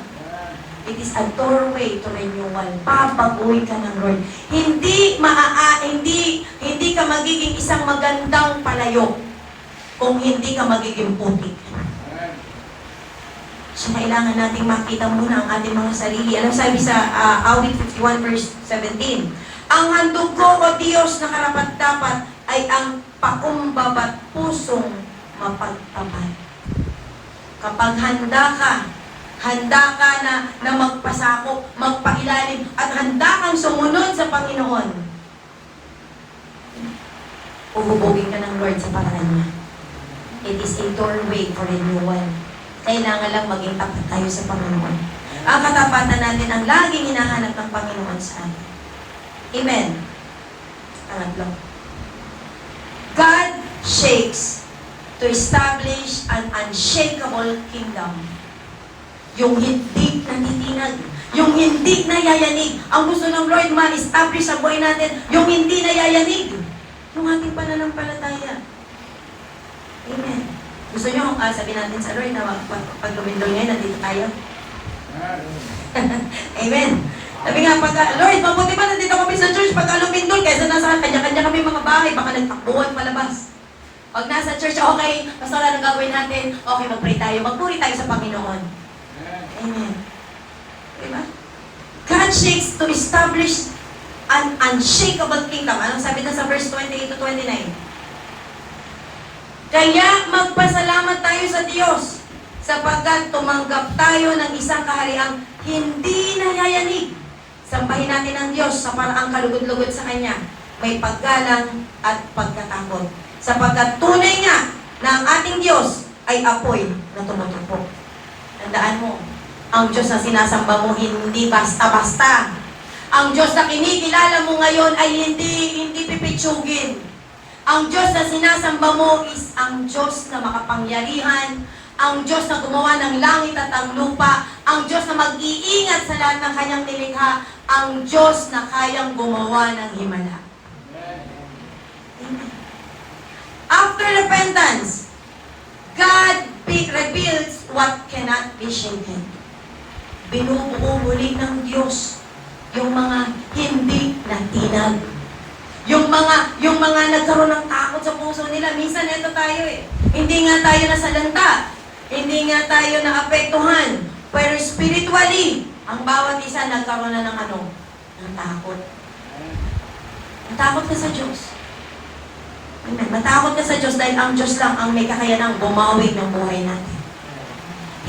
It is a doorway to renewal. Papaguhin ka ng Lord. Hindi ka magiging isang magandang palayok kung hindi ka magiging putik. So, kailangan nating makita muna ang ating mga sarili. Alam sabi sa Awit 51 verse 17, ang handog ko, O Diyos, na karapat-dapat ay ang pakumbab at pusong mapagtapat. Kapag handa ka na magpasakop, magpailalim, at handa kang sumunod sa Panginoon, uhubogin ka ng Lord sa paraan niya. It is a doorway for renewal. Kailangan lang maging tapat tayo sa Panginoon. Ang katapatan natin ang laging hinahanap ng Panginoon sa atin. Amen. Pangatlo. God shakes to establish an unshakable kingdom. Yung hindi natitinag, yung hindi nayayanig. Ang gusto ng Lord ma-establish sa buhay natin, yung hindi nayayanig. Yung ating pananampalataya. Amen. Gusto nyo, sabihin natin sa Lord na pag lumindol ngayon, nandito tayo. Amen. Sabi nga, Lord, mabuti ba nandito kami sa church pag lumindol, kaysa nasa kanya-kanya kami mga bahay, baka nagtakbuhan palabas. Pag nasa church, okay, basta wala nang gagawin natin, okay, mag-pray tayo, magpuri tayo sa Panginoon. Amen. Diba? God shakes to establish an unshakable kingdom. Anong sabi na sa verse 28 to 29? Kaya magpasalamat tayo sa Diyos sapagkat tumanggap tayo ng isang kahariang hindi nayayanig. Sambahin natin ang Diyos sa paraang kalugod-lugod sa Kanya. May paggalang at pagkatakot. Sapagkat tunay nga na ang ating Diyos ay apoy na tumutupok. Tandaan mo, ang Diyos na sinasamba mo hindi basta-basta. Ang Diyos na kinikilala mo ngayon ay hindi pipitsugin. Ang Diyos na sinasamba mo is ang Diyos na makapangyarihan, ang Diyos na gumawa ng langit at ang lupa, ang Diyos na mag-iingat sa lahat ng kanyang nilikha, ang Diyos na kayang gumawa ng himala. Amen. After repentance, God reveals what cannot be shaken. Binubuo muli ng Diyos yung mga hindi natinag. Yung mga nagkaroon ng takot sa puso nila. Minsan ito tayo Hindi nga tayo nasalanta. Hindi nga tayo naapektuhan. Pero spiritually, ang bawat isa nagkaroon na ng ng takot. Natakot ka sa Diyos. Amen. Matakot ka sa Diyos dahil ang Diyos lang ang may kakayanang bumawig ng buhay natin.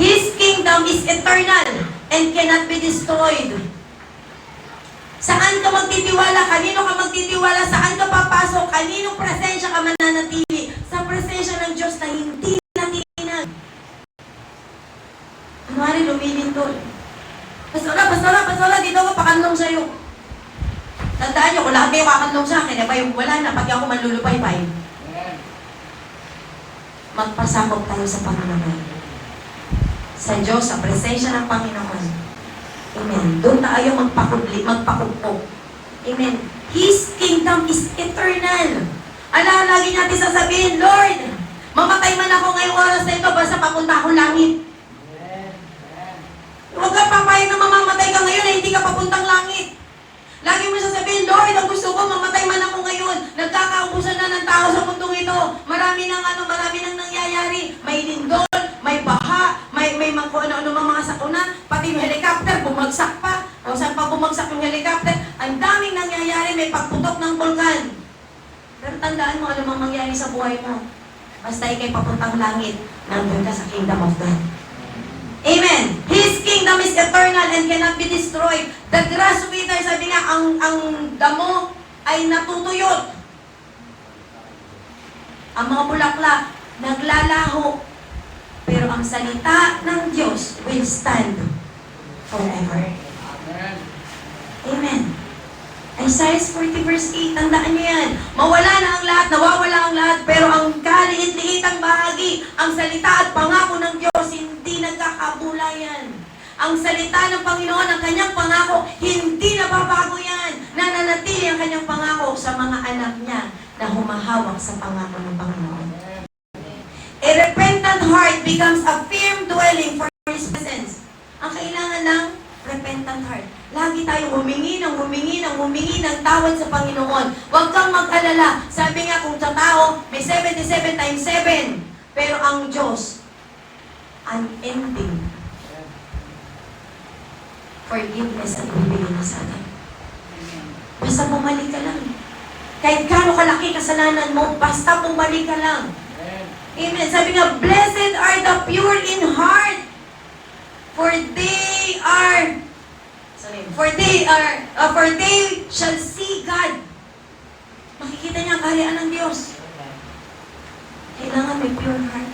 His kingdom is eternal and cannot be destroyed. Saan ka magtitiwala? Kanino ka magtitiwala? Saan ka papasok? Kaninong presensya ka mananatili? Sa presensya ng Diyos na hindi natinag. Kunwari, lumilindol. Pastora, dito ako pakandong sa'yo. Tandaan nyo, kung lahat kayo kakandong sa akin, wala na, pati ako manlulupay-pay. Magpasakop tayo sa Panginoon. Sa Diyos, sa presensya ng Panginoon. Amen. Doon tayo magpakupok. Amen. His kingdom is eternal. Lagi natin sasabihin, Lord, mamatay man ako ngayong oras na ito, basta papunta akong langit. Huwag ka papayag na mamamatay ka ngayon na hindi ka papuntang langit. Lagi mo sasabihin, Lord, ang gusto ko, mamatay man ako ngayon. Nagkakaubusan na ng tao sa mundong ito. Marami nang nangyayari. May lindol, may baha, may ano mga sakuna, pati yung helicopter, bumagsak pa. O saan pa bumagsak yung helicopter? Ang daming nangyayari, may pagputok ng bulkan. Pero tandaan mo, ano mang mangyari sa buhay mo. Basta ikay papuntang langit, nandun ka sa kingdom of God. Amen. His kingdom is eternal and cannot be destroyed. The grass wither, sabi nga, ang damo ay natutuyot. Ang mga bulaklak, naglalaho. Pero ang salita ng Diyos will stand forever. Amen. Amen. Isaiah 40 verse 8, tandaan niyo yan. Mawala na ang lahat, nawawala ang lahat, pero ang kaliit-liitang bahagi, ang salita at pangako ng Diyos, hindi nagkakabulayan. Ang salita ng Panginoon, ang kanyang pangako, hindi nababago yan. Nananatili ang kanyang pangako sa mga anak niya na humahawak sa pangako ng Panginoon. A repentant heart becomes a firm dwelling for His presence. Ang kailangan ng repentant heart. Lagi tayong humingi ng tawad sa Panginoon. Huwag kang mag-alala. Sabi nga kung sa tao, may 77 times 7. Pero ang Diyos, unending forgiveness ang bibigyan na sa atin. Basta bumalik ka lang. Kahit gaano kalaki kasalanan mo, basta bumalik ka lang. Amen. Sabi nga, blessed are the pure in heart, for they shall see God. Makikita niya ang kaharian ng Diyos. Kailangan may pure heart.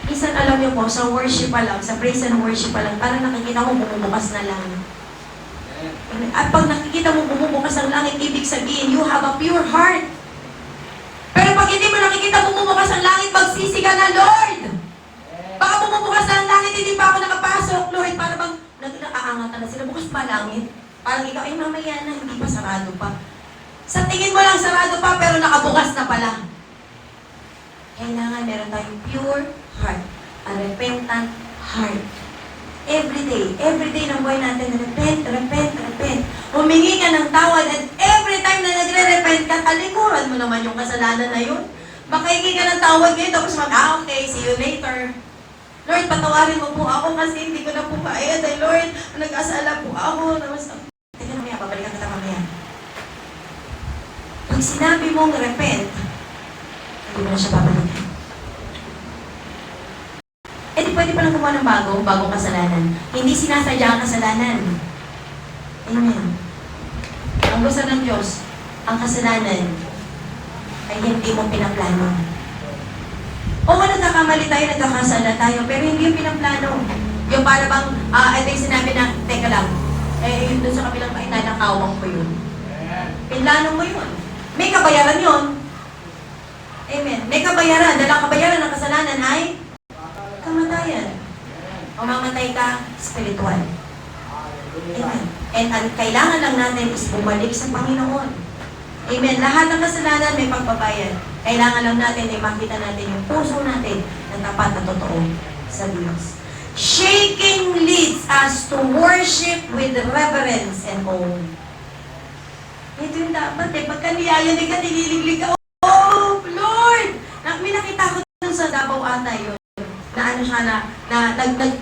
Minsan alam niyo po, sa worship pa lang, sa praise and worship pa lang, parang nakikita mo bumubukas na langit. At pag nakikita mo bumubukas ang langit, ibig sabihin, you have a pure heart. Pero pag hindi mo nakikita bumubukas ang langit, magsisi ka na, Lord! Baka bumubukas ang langit, hindi pa ako nakapasok, Lord. Para bang nag-aangatan na sila, bukas pa langit. Parang ikaw, ay mamaya na, hindi pa sarado pa. Sa tingin mo lang sarado pa, pero nakabukas na pala. Kailangan meron tayong pure heart. A repentant heart. Every day ng buhay natin, repent. Humingi ka ng tawad at every time na nagre-repent ka, talikuran mo naman yung kasalanan na yun. Baka hingi ka ng tawad ngayon, tapos okay, see you later. Lord, patawarin mo po ako kasi hindi ko na po kaya. Dahil Lord, nag-asala po ako. Teka mamaya, babalikan kita mamaya. Pag sinabi mong repent, hindi mo na siya babalikan. Eh di pwede palang gumawa ng bagong kasalanan. Hindi sinasadya ang kasalanan. Amen. Ang gusto ng Diyos, ang kasalanan ay hindi mo pinaplano. Oo, nagkakamali tayo, nagkakasala tayo, pero hindi yung pinaplano. Yung para bang, ito yung sinabi na, teka lang, yun doon sa kabilang paita, nakawang ko yun. Pinlano mo yun. May kabayaran yun. Amen. May kabayaran. Dahil ang kabayaran ng kasalanan ay kamatayan. O mamatay ka, spiritual. Amen. And ang kailangan lang natin is bumalik sa Panginoon. Amen. Lahat ng kasalanan may pagbabayad. Kailangan lang natin ay makita natin yung puso natin na tapat na totoo sa Diyos. Shaking leads us to worship with reverence and awe. Ito yung dapat eh. Pagka niyayanig ka, nililiglig ka, oh, Lord! May nakita ko dun sa Davao ata yun. Na ano siya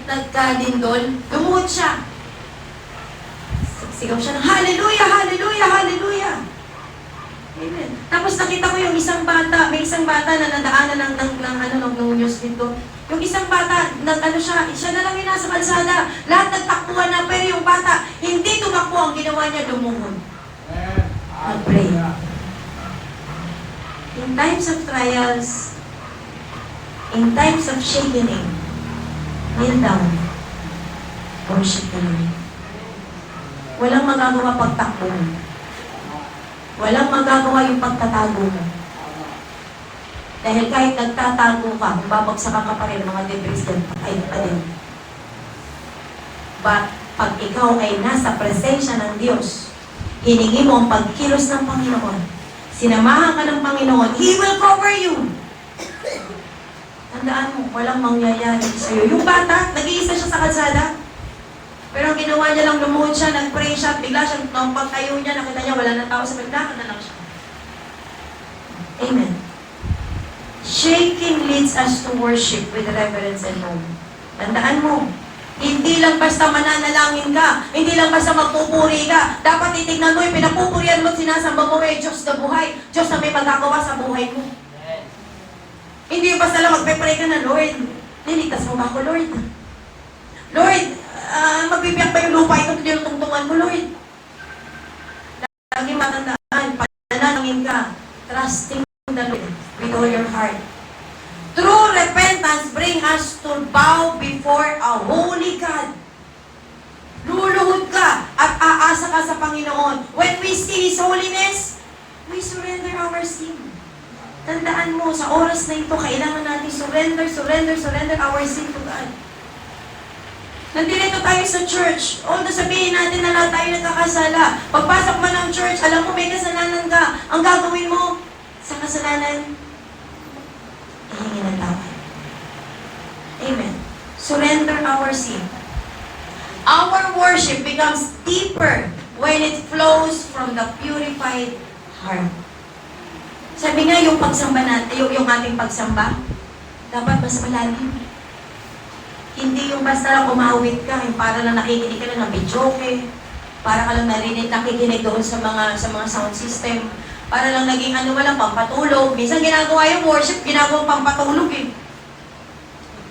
nagkalindol, lumuhod siya. Sigaw siya ng hallelujah, hallelujah, hallelujah. Amen. Tapos nakita ko yung isang bata, may isang bata na nadaanan ng news dito. Yung isang bata, siya na lang yung nasa kalsada. Lahat nagtakbuhan na, pero yung bata, hindi tumakbo, ang ginawa niya, lumuhod. Nag-pray. In times of trials, in times of shaking, kneel down, worship the Lord. Walang magagawa pagtakbo mo. Walang magagawa yung pagtatago mo. Dahil kahit nagtatago ka, babagsak ka pa rin mga debris din, patay pa din. But pag ikaw ay nasa presensya ng Diyos, hiningi mo ang pagkilos ng Panginoon, sinamahan ka ng Panginoon, He will cover you. Tandaan mo, walang mangyayari sa'yo. Yung bata, nag-iisa siya sa kalsada. Pero ang ginawa niya lang, lumuhod siya, nag-pray siya, bigla siya, nung pagtayo niya, nakita niya, wala ng tao sa bigla, na lang siya. Amen. Shaking leads us to worship with reverence and awe. Tandaan mo, hindi lang basta mananalangin ka, hindi lang basta magpupuri ka, dapat titignan mo yung pinapupurihan mo at sinasamba mo, Diyos na buhay, Diyos na may magagawa sa buhay mo. Hindi yung basta lang magpe-pray ka na, Lord, niligtas mo ba ako, Lord? Lord, magbibiyak ba yung lupa itong tinutungtungan ko, Lord? Lagi matandaan, pananangin ka, trusting the Lord with all your heart. True repentance bring us to bow before a holy God. Luluhod ka at aasa ka sa Panginoon. When we see His holiness, we surrender our sin. Tandaan mo, sa oras na ito, kailangan natin surrender our sin to God. Nandito tayo sa church. Although sabihin natin na lahat tayo nagkakasala. Pagpasok mo ng church, alam mo may kasalanan ka. Ang gagawin mo sa kasalanan, ihingi ng tawad. Amen. Surrender our sin. Our worship becomes deeper when it flows from the purified heart. Sabi nga, yung pagsamba natin, yung ating pagsamba, dapat mas malalim. Hindi yung basta lang umawit ka, yung para lang nakikinig ka lang ng videoke, para ka lang nakikinig doon sa mga sound system, para lang naging walang pampatulog. Minsan ginagawa yung worship, ginagawang pampatulog eh.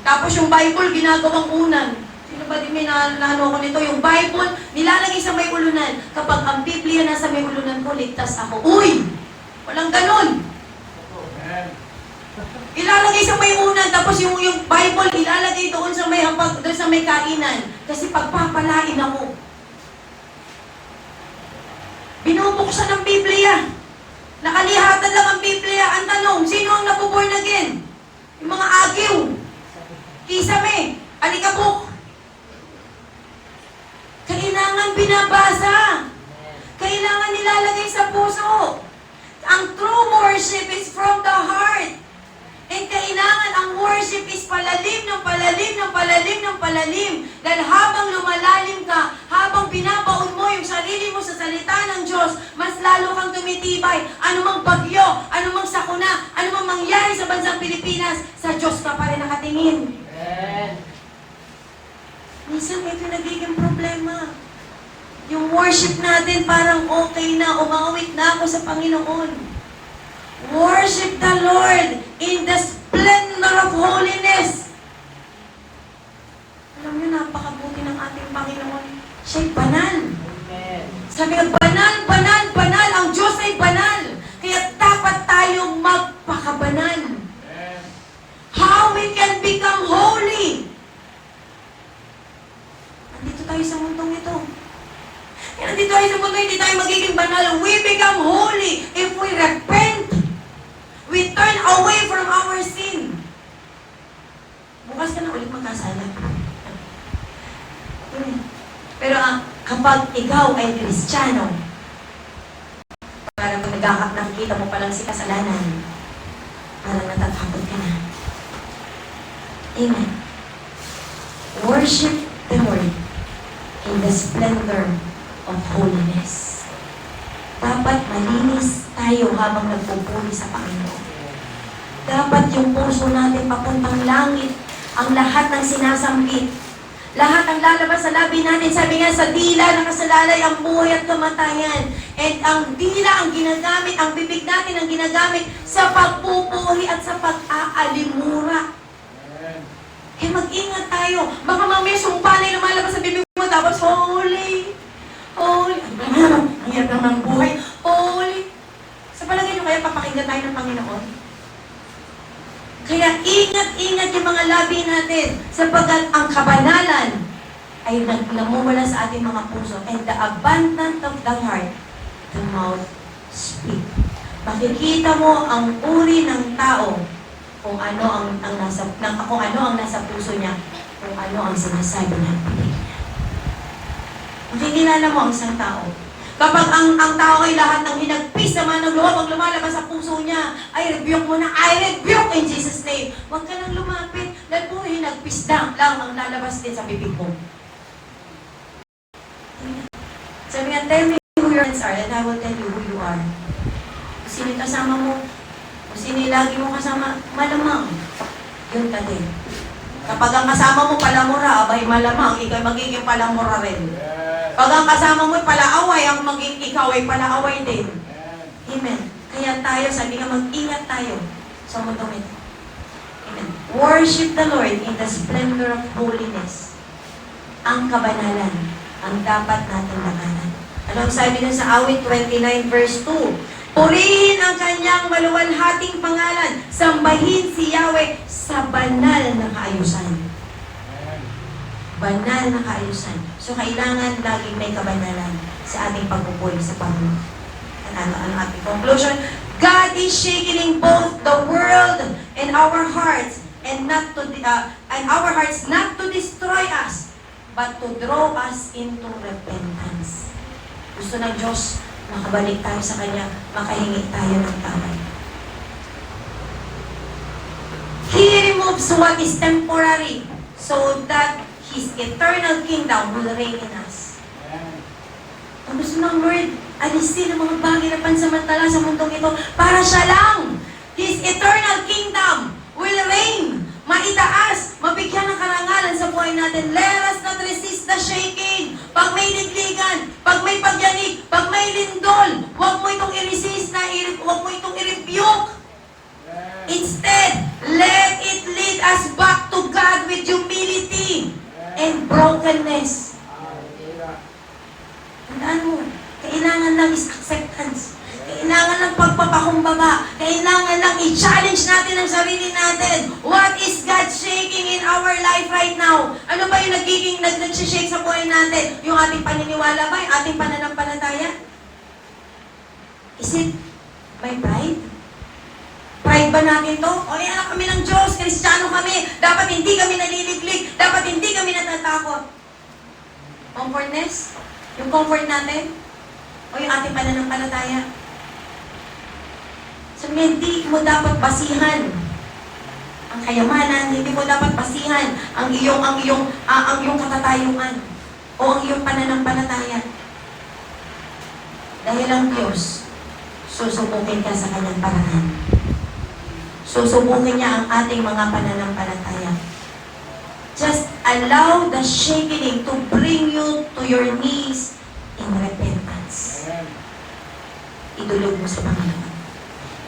Tapos yung Bible, ginagawang unan. Sino ba din may naano ko nito? Yung Bible, nilalagay sa may ulunan. Kapag ang Biblia nasa may ulunan ko, ligtas ako. Uy! Walang ganun. Ilalagay sa may unan, tapos yung Bible, ilalagay doon sa may hapag, doon sa may kainan. Kasi pagpapalain ako. Binubuksan ng Biblia. Nakalihatan lang ang Biblia. Ang tanong, sino ang nabuborn again? Yung mga agiw. Kisame. Alikabok. Kailangan binabasa. Kailangan nilalagay sa puso. Ang true worship is from the heart. And worship is palalim ng palalim ng palalim ng palalim. Dahil habang lumalalim ka, habang binabaon mo yung sarili mo sa salita ng Diyos, mas lalo kang tumitibay. Anumang bagyo, anumang sakuna, anumang mangyari sa bansang Pilipinas, sa Diyos ka pa rin nakatingin. Minsan ito nagiging problema. Yung worship natin parang okay na, umawit na ako sa Panginoon. Worship the Lord in the splendor of holiness. Alam niyo, napakabuti ng ating Panginoon. Siya'y banal. Amen. Sabi nga, banal, banal, banal. Ang Diyos ay banal. Kaya dapat tayong magpakabanal. Amen. How we can become holy. Nandito tayo sa mundong ito. Kaya nandito tayo sa mundong, hindi tayo magiging banal. We become holy if we repent. We turn away from our sin. Bukas ka na ulit magkasala. Pero kapag ikaw ay Kristiyano, parang nakikita mo palang si kasalanan, parang natatakot ka na. Amen. Worship the Lord in the splendor of holiness. Dapat malinis tayo habang nagpupuri sa Panginoon. Dapat yung puso natin papuntang langit, ang lahat ng sinasampit, lahat ang lalabas sa labi natin. Sabi nga, sa dila nakasalalay ang buhay at kamatayan. And ang dila ang ginagamit, ang bibig natin ang ginagamit sa pagpupuri at sa pag-aalimura. Kaya mag-ingat tayo. Baka mamaya sumpa na yung lumalabas sa bibig mo, tapos holy, holy. Ang hirap lang ng buhay. Holy. Sa palagay nyo, kaya papakinggan tayo ng Panginoon? Kaya ingat-ingat yung mga labi natin sapagkat ang kabanalan ay namumula sa ating mga puso. And the abundance of the heart, the mouth speak. Makikita mo ang uri ng tao kung ano ang nasa puso niya, kung ano ang sinasabi ng bibig niya. Makikilala mo ang isang tao. Kapag ang tao ay lahat ng hinagpis naman ng loob, ang lumalabas sa puso niya, ay rebuke mo na, I rebuke in Jesus' name. Huwag ka nang lumapit, dahil puro hinagpis lang ang lalabas din sa bibig mo. Sabi nga, tell me who your friends are, and I will tell you who you are. Kung sino kasama mo, kung sino lagi mo kasama, malamang, yun ka din. Kapag ang kasama mo palamura, abay malamang, ikaw magiging palamura rin. Pag ang kasama mo palaaway, ang ikaw ay palaaway din. Amen. Kaya tayo, sabi nga, mag-ingat tayo sa mundong ito. Amen. Worship the Lord in the splendor of holiness. Ang kabanalan, ang dapat natin lakaran. Anong sabi na sa awit 29 verse 2? Purihin ang kanyang maluwalhating pangalan. Sambahin si Yahweh sa banal na kaayusan. Banal na kaayusan. So, kailangan laging may kabanalan sa ating pagpupuri sa Panginoon. Ang ating conclusion, God is shaking both the world and our hearts, and our hearts not to destroy us, but to draw us into repentance. Gusto ng Diyos, makabalik tayo sa Kanya, makahingi tayo ng tawad. He removes what is temporary, so that His eternal kingdom will reign in us. Ang gusto ng Lord, alisin ang mga bagay na pansamantala sa mundong ito para siya lang. His eternal kingdom will reign. Maitaas, mabigyan ng karangalan sa buhay natin. Let us not resist the shaking. Pag may ligligan, pag may pagyanig, pag may lindol, huwag mo itong i-resist, huwag mo itong i-rebuke. Instead, let it lead us back to God with humility and brokenness. Tandaan mo, kailangan lang is acceptance. Kailangan lang pagpapakumbaba. Kailangan lang i-challenge natin ang sarili natin. What is God shaking in our life right now? Ano ba yung nag-shake sa buhay natin? Yung ating paniniwala ba? Yung ating pananampalataya? Is it my pride? Pride ba natin to? O anak kami ng Diyos, Kristiyano kami. Dapat hindi kami naliliglig. Dapat hindi kami natatakot. Comfortness? Yung comfort natin? O yung ating pananampalataya? So, hindi mo dapat basihan ang kayamanan, hindi mo dapat basihan ang iyong katatayuan o ang iyong pananampalataya. Dahil ang Diyos, susubukin ka sa kanyang paraan. Susubukin niya ang ating mga pananampalataya. Just allow the shaking to bring you to your knees in repentance. Idulog mo sa Panginoon.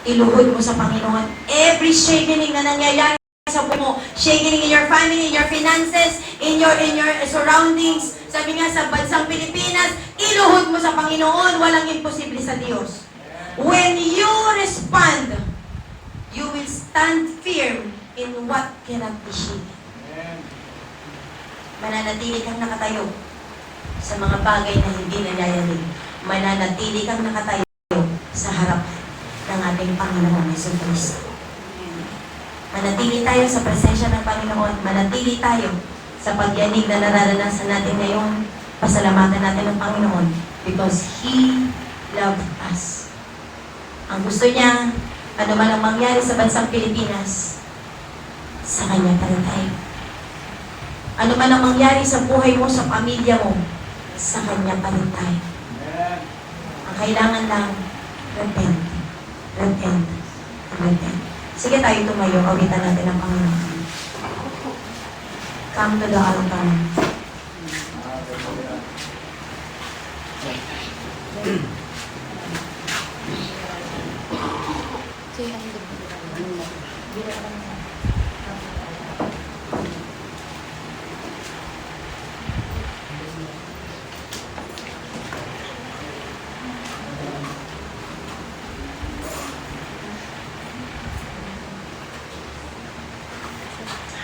Iluhod mo sa Panginoon. Every shaking na nangyayari sa buhay mo, shaking in your family, in your finances, in your surroundings, sabi nga sa bansang Pilipinas, iluhod mo sa Panginoon. Walang imposible sa Diyos. When you respond, you will stand firm in what cannot be shaken. Mananatili kang nakatayo sa mga bagay na hindi nangyayari. Mananatili kang nakatayo sa harap ng ating Panginoon Jesucristo. Manatili tayo sa presensya ng Panginoon. Manatili tayo sa pagyanig na nararanasan natin ngayon. Pasalamatan natin ng Panginoon because He loved us. Ang gusto niya, ano man ang mangyari sa bansang Pilipinas, sa Kanya pa rin tayo. Ano man ang mangyari sa buhay mo, sa pamilya mo, sa Kanya pa rin tayo. Ang kailangan lang, repent. Repent. Repent. Sige tayo tumayo, awitan natin ang Panginoon. Come to the altar.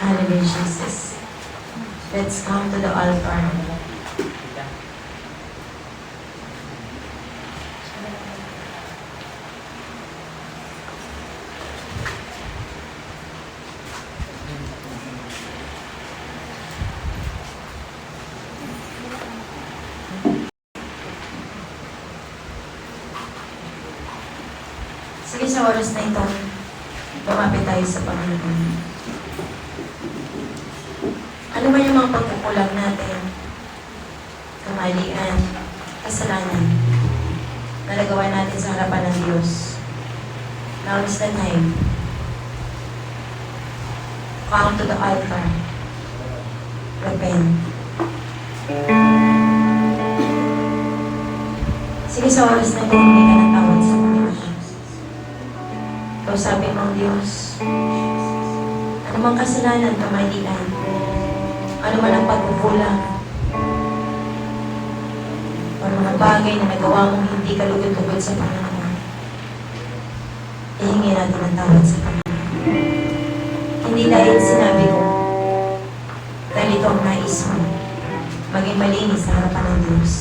Hallelujah, Jesus. Let's come to the altar. Sige, sa oras na ito, lumapit tayo sa Panginoon. Ano ba yung mga pagkukulang natin? Kamalian, kasalanan, na nagawa natin sa harapan ng Diyos. Now is the time. Come to the altar. Repent. Sige, sa oras na ito, hindi ka ng tawad sa Panginoon. Kausapin mo ang Diyos. Ano mang kasalanan, kamalian, ano man ang pagkukulang, o mga bagay na nagawa mong hindi kalugod-lugod sa Panginoon, ihingi natin ang tawad sa Panginoon. Hindi dahil sinabi ko, dahil ito ang nais mo, maging malinis sa harapan ng Diyos.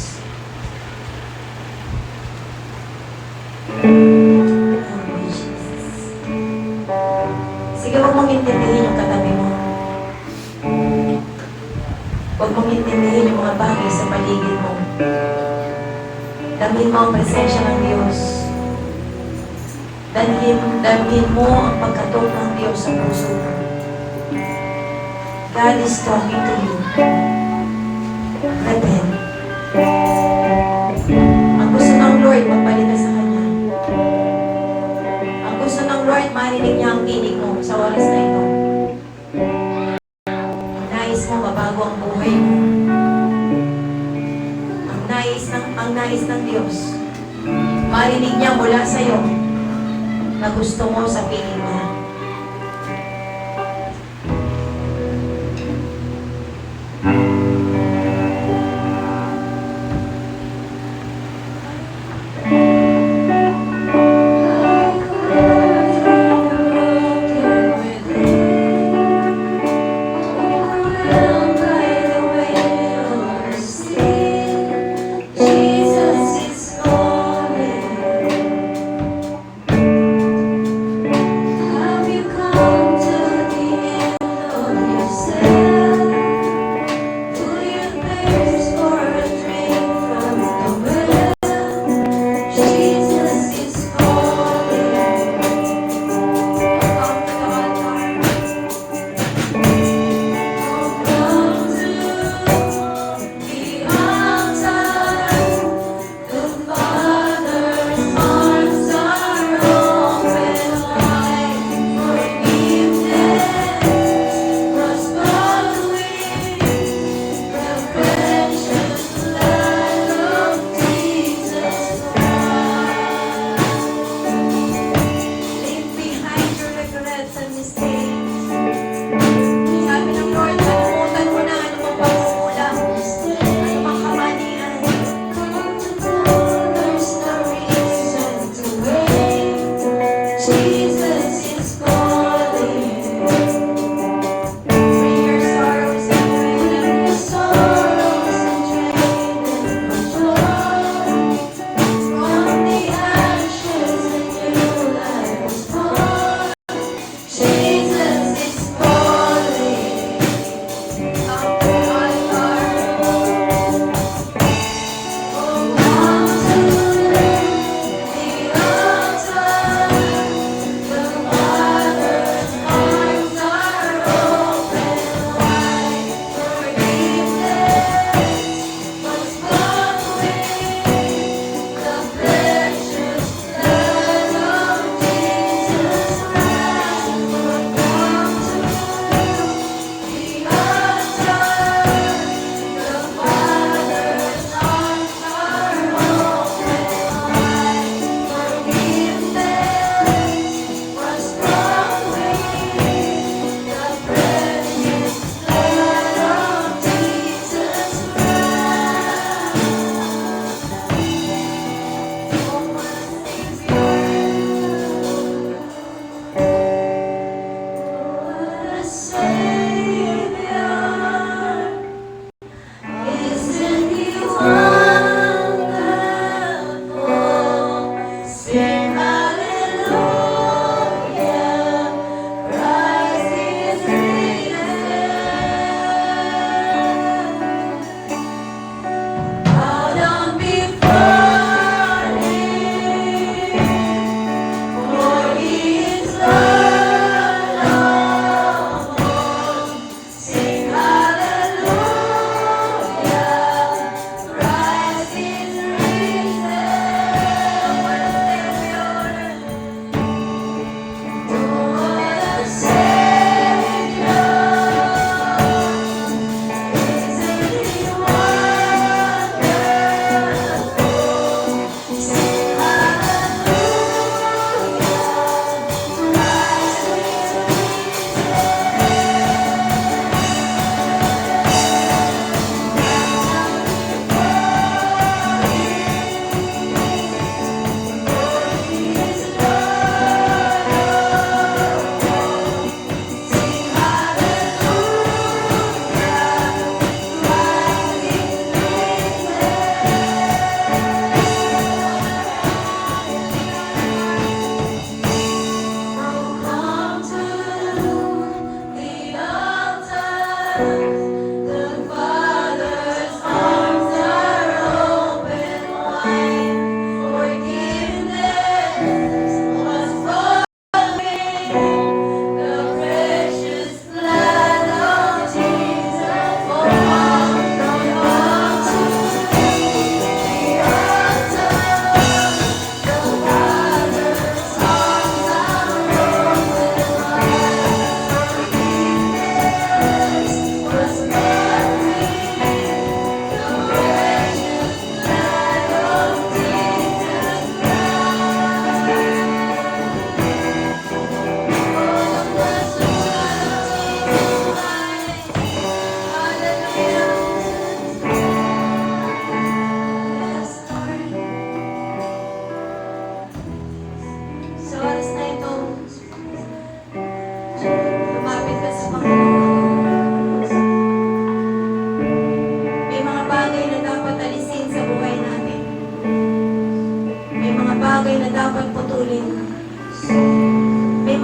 Sige, huwag mong intindihin yung katabi mo. Huwag mong intindihin yung mga bagay sa paligid mo. Damhin mo ang presensya ng Diyos. Damhin mo ang pagkatok ng Diyos sa puso mo. God is talking to you. Repent. Ang gusto ng Lord, magpalit ka sa Kanya. Ang gusto ng Lord, marinig niya ang tinig mo sa oras na ito. Mabago ang buhay mo. Ang nais ng Diyos, marinig niya mula sa iyo na gusto mo sa piling niya. Jesus is calling.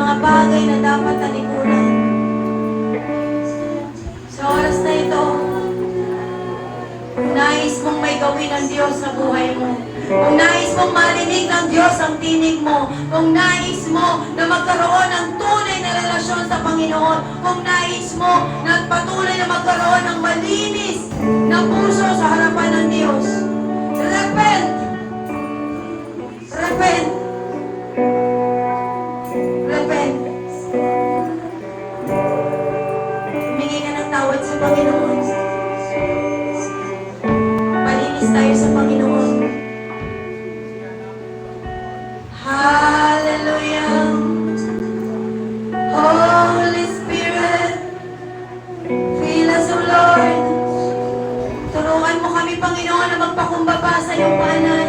mga bagay na dapat talikuran. Sa oras na ito, kung nais mong may gawin ng Diyos sa buhay mo, kung nais mong marinig ng Diyos ang tinig mo, kung nais mo na magkaroon ng tunay na relasyon sa Panginoon, kung nais mo na patuloy na magkaroon ng malinis na puso sa harapan ng Diyos, repent! Repent! Repent! Humingi ka ng tawad sa Panginoon. Malinis tayo sa Panginoon. Hallelujah! Holy Spirit, fill us, O Lord. Tulungan mo kami, Panginoon, na magpakumbaba sa iyong kanan.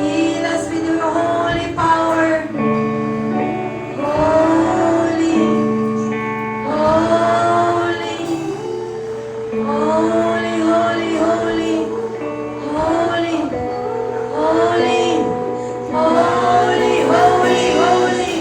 Fill us with your holy power. Holy, holy, holy, holy, holy, holy, holy, holy, holy, holy, holy, holy, holy,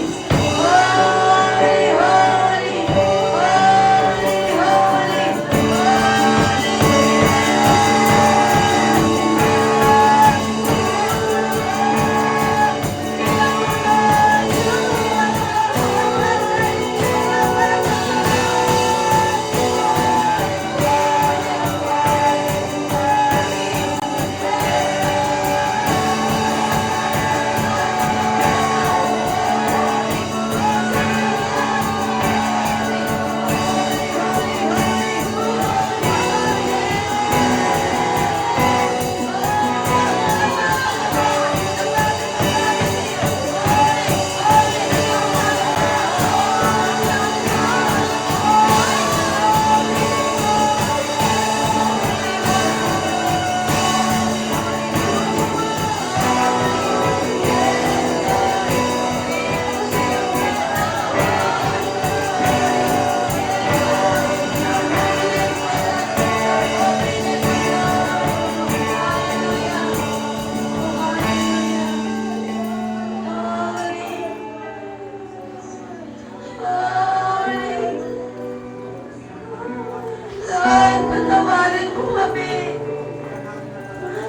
Lord, patawarin mo kami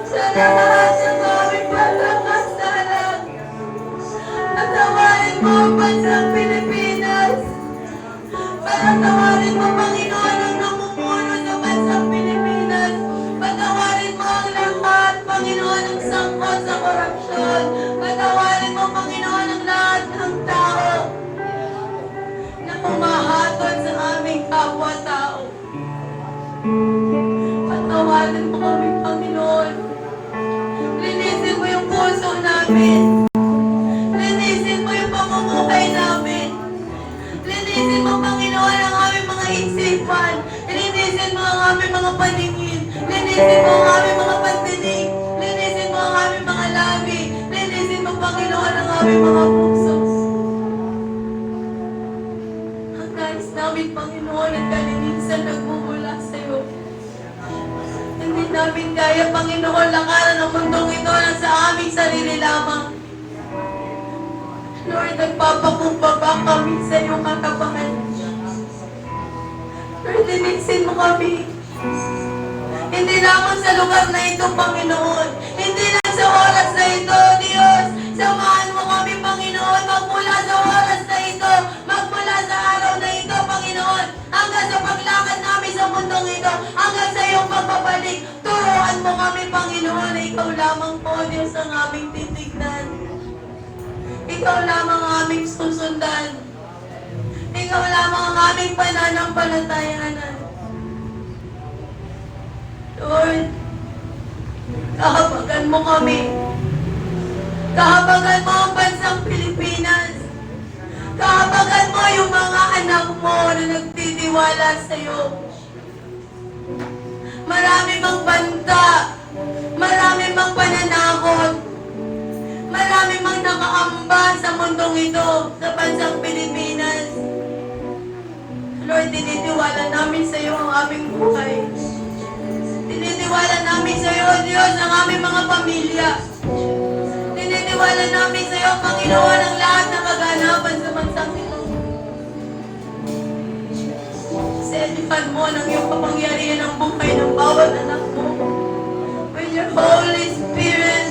sa lahat ng aming pagkakasala. Patawarin mo ang bansang Pilipinas. Patawarin mo, Panginoon, ang namumuno sa bansang Pilipinas. Patawarin mo ang lahat, Panginoon, ang sangkot sa korupsyon. Patawarin mo, Panginoon, ang lahat ng tao na pumahatol sa aming kapwa-tao. Patawarin mo kami, Panginoon. Linisin mo yung puso namin. Linisin mo yung pamumuhay namin. Linisin mo, Panginoon, ang aming mga isipan. Linisin mo ang aming mga paningin. Linisin mo ang aming mga pandinig. Linisin mo ang aming mga labi. Linisin mo, Panginoon, ang aming mga puso. Ang nais namin, Panginoon, ang kalinisan nagmumula sa iyo. Hindi namin kaya, Panginoon, lakaran ang mundong ito na sa aming sarili lamang. Lord, nagpapakumbaba kami sa iyong katapangan. Lord, linisin mo kami. Hindi lamang sa lugar na ito, Panginoon. Hindi lang sa oras na ito, Diyos. Samahan mo kami, Panginoon, magmula sa oras na ito, magmula sa araw na ito, Panginoon, hanggang sa paglakad namin sa mundong ito, hanggang sa iyong pagbabalik. Turuan mo kami, Panginoon, na ikaw lamang po, Diyos, ang aming titignan. Ikaw lamang ang aming susundan. Ikaw lamang ang aming pananampalatayanan. Lord, kahabagan mo kami. Kahabagan mo ang bansang Pilipinas. Kahabagan mo yung mga anak mo na nagtitiwala sa iyo. Marami mang banta, marami mang pananakot, marami mang nakaamba sa mundong ito, sa bansang Pilipinas. Lord, tinitiwala namin sa iyo ang aming buhay. Tinitiwala namin sa iyo, Diyos, ang aming mga pamilya. Tinitiwala namin sa iyo, Panginoon, ang lahat ng laban sa bansang ito. Sedihan mo ng iyong kapangyarihan ang buhay ng bawat anak mo. With your Holy Spirit,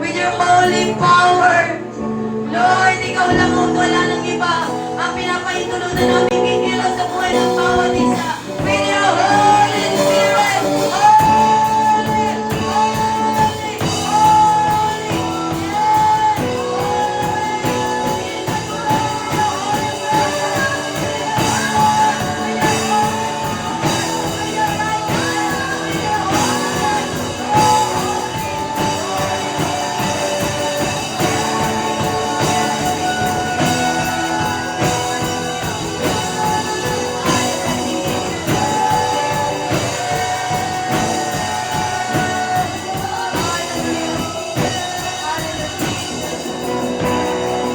with your holy power. Lord, ikaw lang ang wala ng iba. Ang pinapahintulutan namin kikilos sa buhay ng bawat isa. With your Holy Spirit.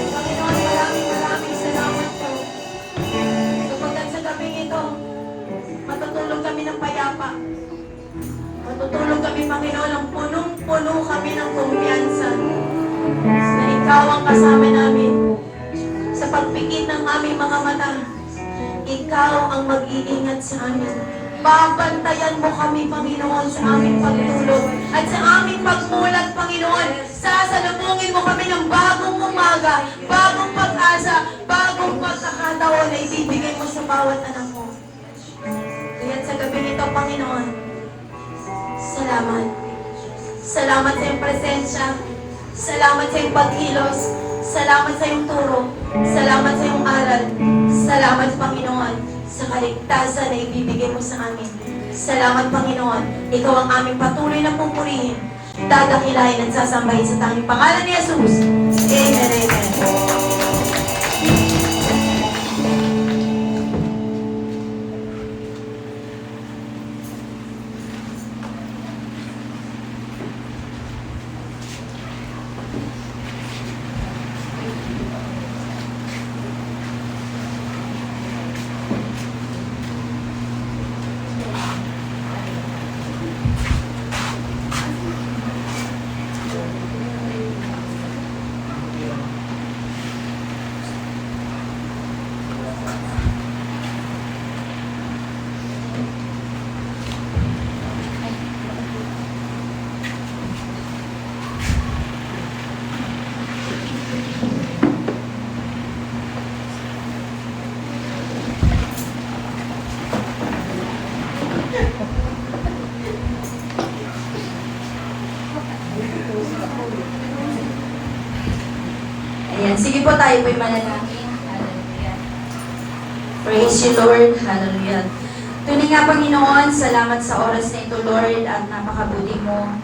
Holy, holy, holy. Panginoon, maraming salamat po. Sapagkat sa gabing ito, matutulog kami ng payapa. Matutulog kami, Panginoon, ang punong-puno kami ng kumpiyansa na ikaw ang kasama namin. Sa pagpikit ng aming mga mata, ikaw ang mag-iingat sa amin. Babantayan mo kami, Panginoon, sa aming pagtulog at sa aming pagmulat, Panginoon. Sasalubungin mo kami ng bagong umaga, bagong pag-asa, bagong pagkakataon na ibibigay mo sa bawat anak mo. Kaya sa gabi ito, Panginoon, salamat. Salamat sa iyong presensya. Salamat sa iyong pagkilos. Salamat sa iyong turo. Salamat sa iyong aral. Salamat, Panginoon, sa kaligtasan na ibibigay mo sa amin. Salamat, Panginoon. Ikaw ang aming patuloy na pupurihin, dadakilahin at sasambahin sa tanging pangalan ni Jesus. Amen, amen. Ayan, sige po tayo po'y manalangin. Hallelujah. Praise you, Lord. Hallelujah. Tunay nga, Panginoon, salamat sa oras na ito, Lord, at napakabuti mo.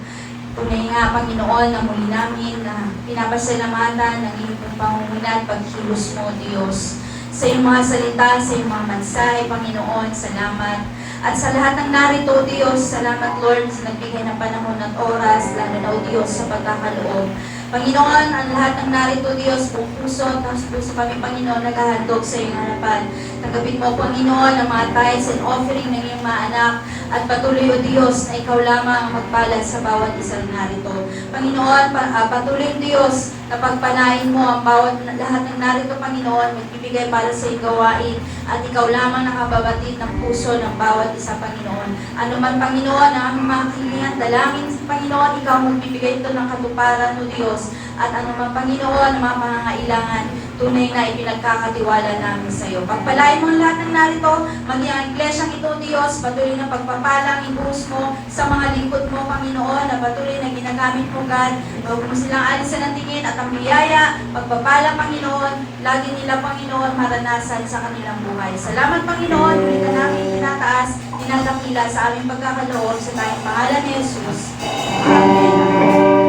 Tunay nga, Panginoon, na muli namin na pinapasalamatan ng iyong pangunguna at pagkilos mo, Diyos. Sa iyong mga salita, sa iyong mga mansay, Panginoon, salamat. At sa lahat ng narito, Diyos, salamat, Lord, sa nagbigay ng panahon at oras, lalo na, O Diyos, sa pagkakaloob. Panginoon, ang lahat ng narito, Diyos, buong puso, tapos puso kami, Panginoon, naghahandog sa iyong harapan. Tanggapin mo, Panginoon, ang mga tithes and offering ng iyong mga anak, at patuloy, O Diyos, na ikaw lamang ang magpalad sa bawat isang narito. Panginoon, patuloy, Diyos, na pagpanain mo ang lahat ng narito, Panginoon, magbibigay para sa iyong gawain, at ikaw lamang nakababatid ng puso ng bawat isa, Panginoon. Ano man, Panginoon, ang aming mga kahilingan, dalangin, Panginoon, ikaw magbibigay ito ng katuparan, O Diyos, at ano man, Panginoon, ang mga pangangailangan, tunay na ipinagkakatiwala namin sa iyo. Pagpalain mo ang lahat ng narito, maging ang iglesyang ito, Diyos, patuloy na pagpapalang ibuhos mo sa mga lingkod mo, Panginoon, na patuloy na ginagamit mo, God. Huwag mo silang alisan ng tingin at ang biyaya, pagpapala, Panginoon, lagi nila, Panginoon, maranasan sa kanilang buhay. Salamat, Panginoon, muli ka namin tinataas, tinatapila sa aming pagkakaloob sa tayong pangalan ni Jesus. Amen.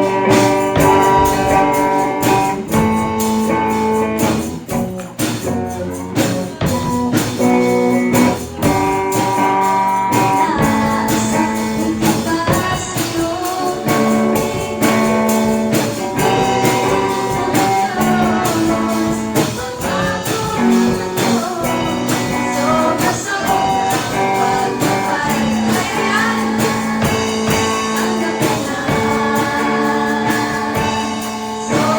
So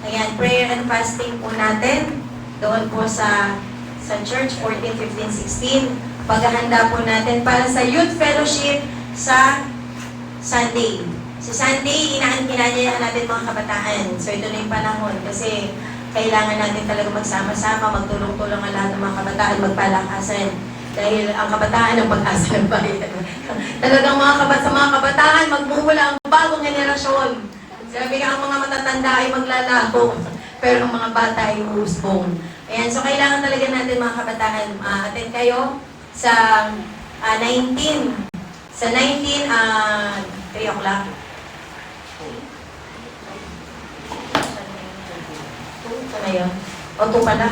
Ayan, prayer and fasting po natin. Doon po sa church, 14, 15, 16. Paghahanda po natin para sa youth fellowship sa Sunday. Sa Sunday, kinanyayahan natin mga kabataan. So ito na yung panahon kasi kailangan natin talaga magsama-sama, magtulong-tulong ang lahat ng mga kabataan, magpalakasan. Dahil ang kabataan ang pag-asa ng bayan. Talagang sa mga kabataan, magmumula ang bagong henerasyon. Sabi nga, ang mga matatanda ay maglalaho, pero ang mga bata ay uusbong. Ayan, so kailangan talaga natin mga kabataan, attend kayo sa 19. Sa 19, 3 o'clock. 2 na yun? O 2 pala?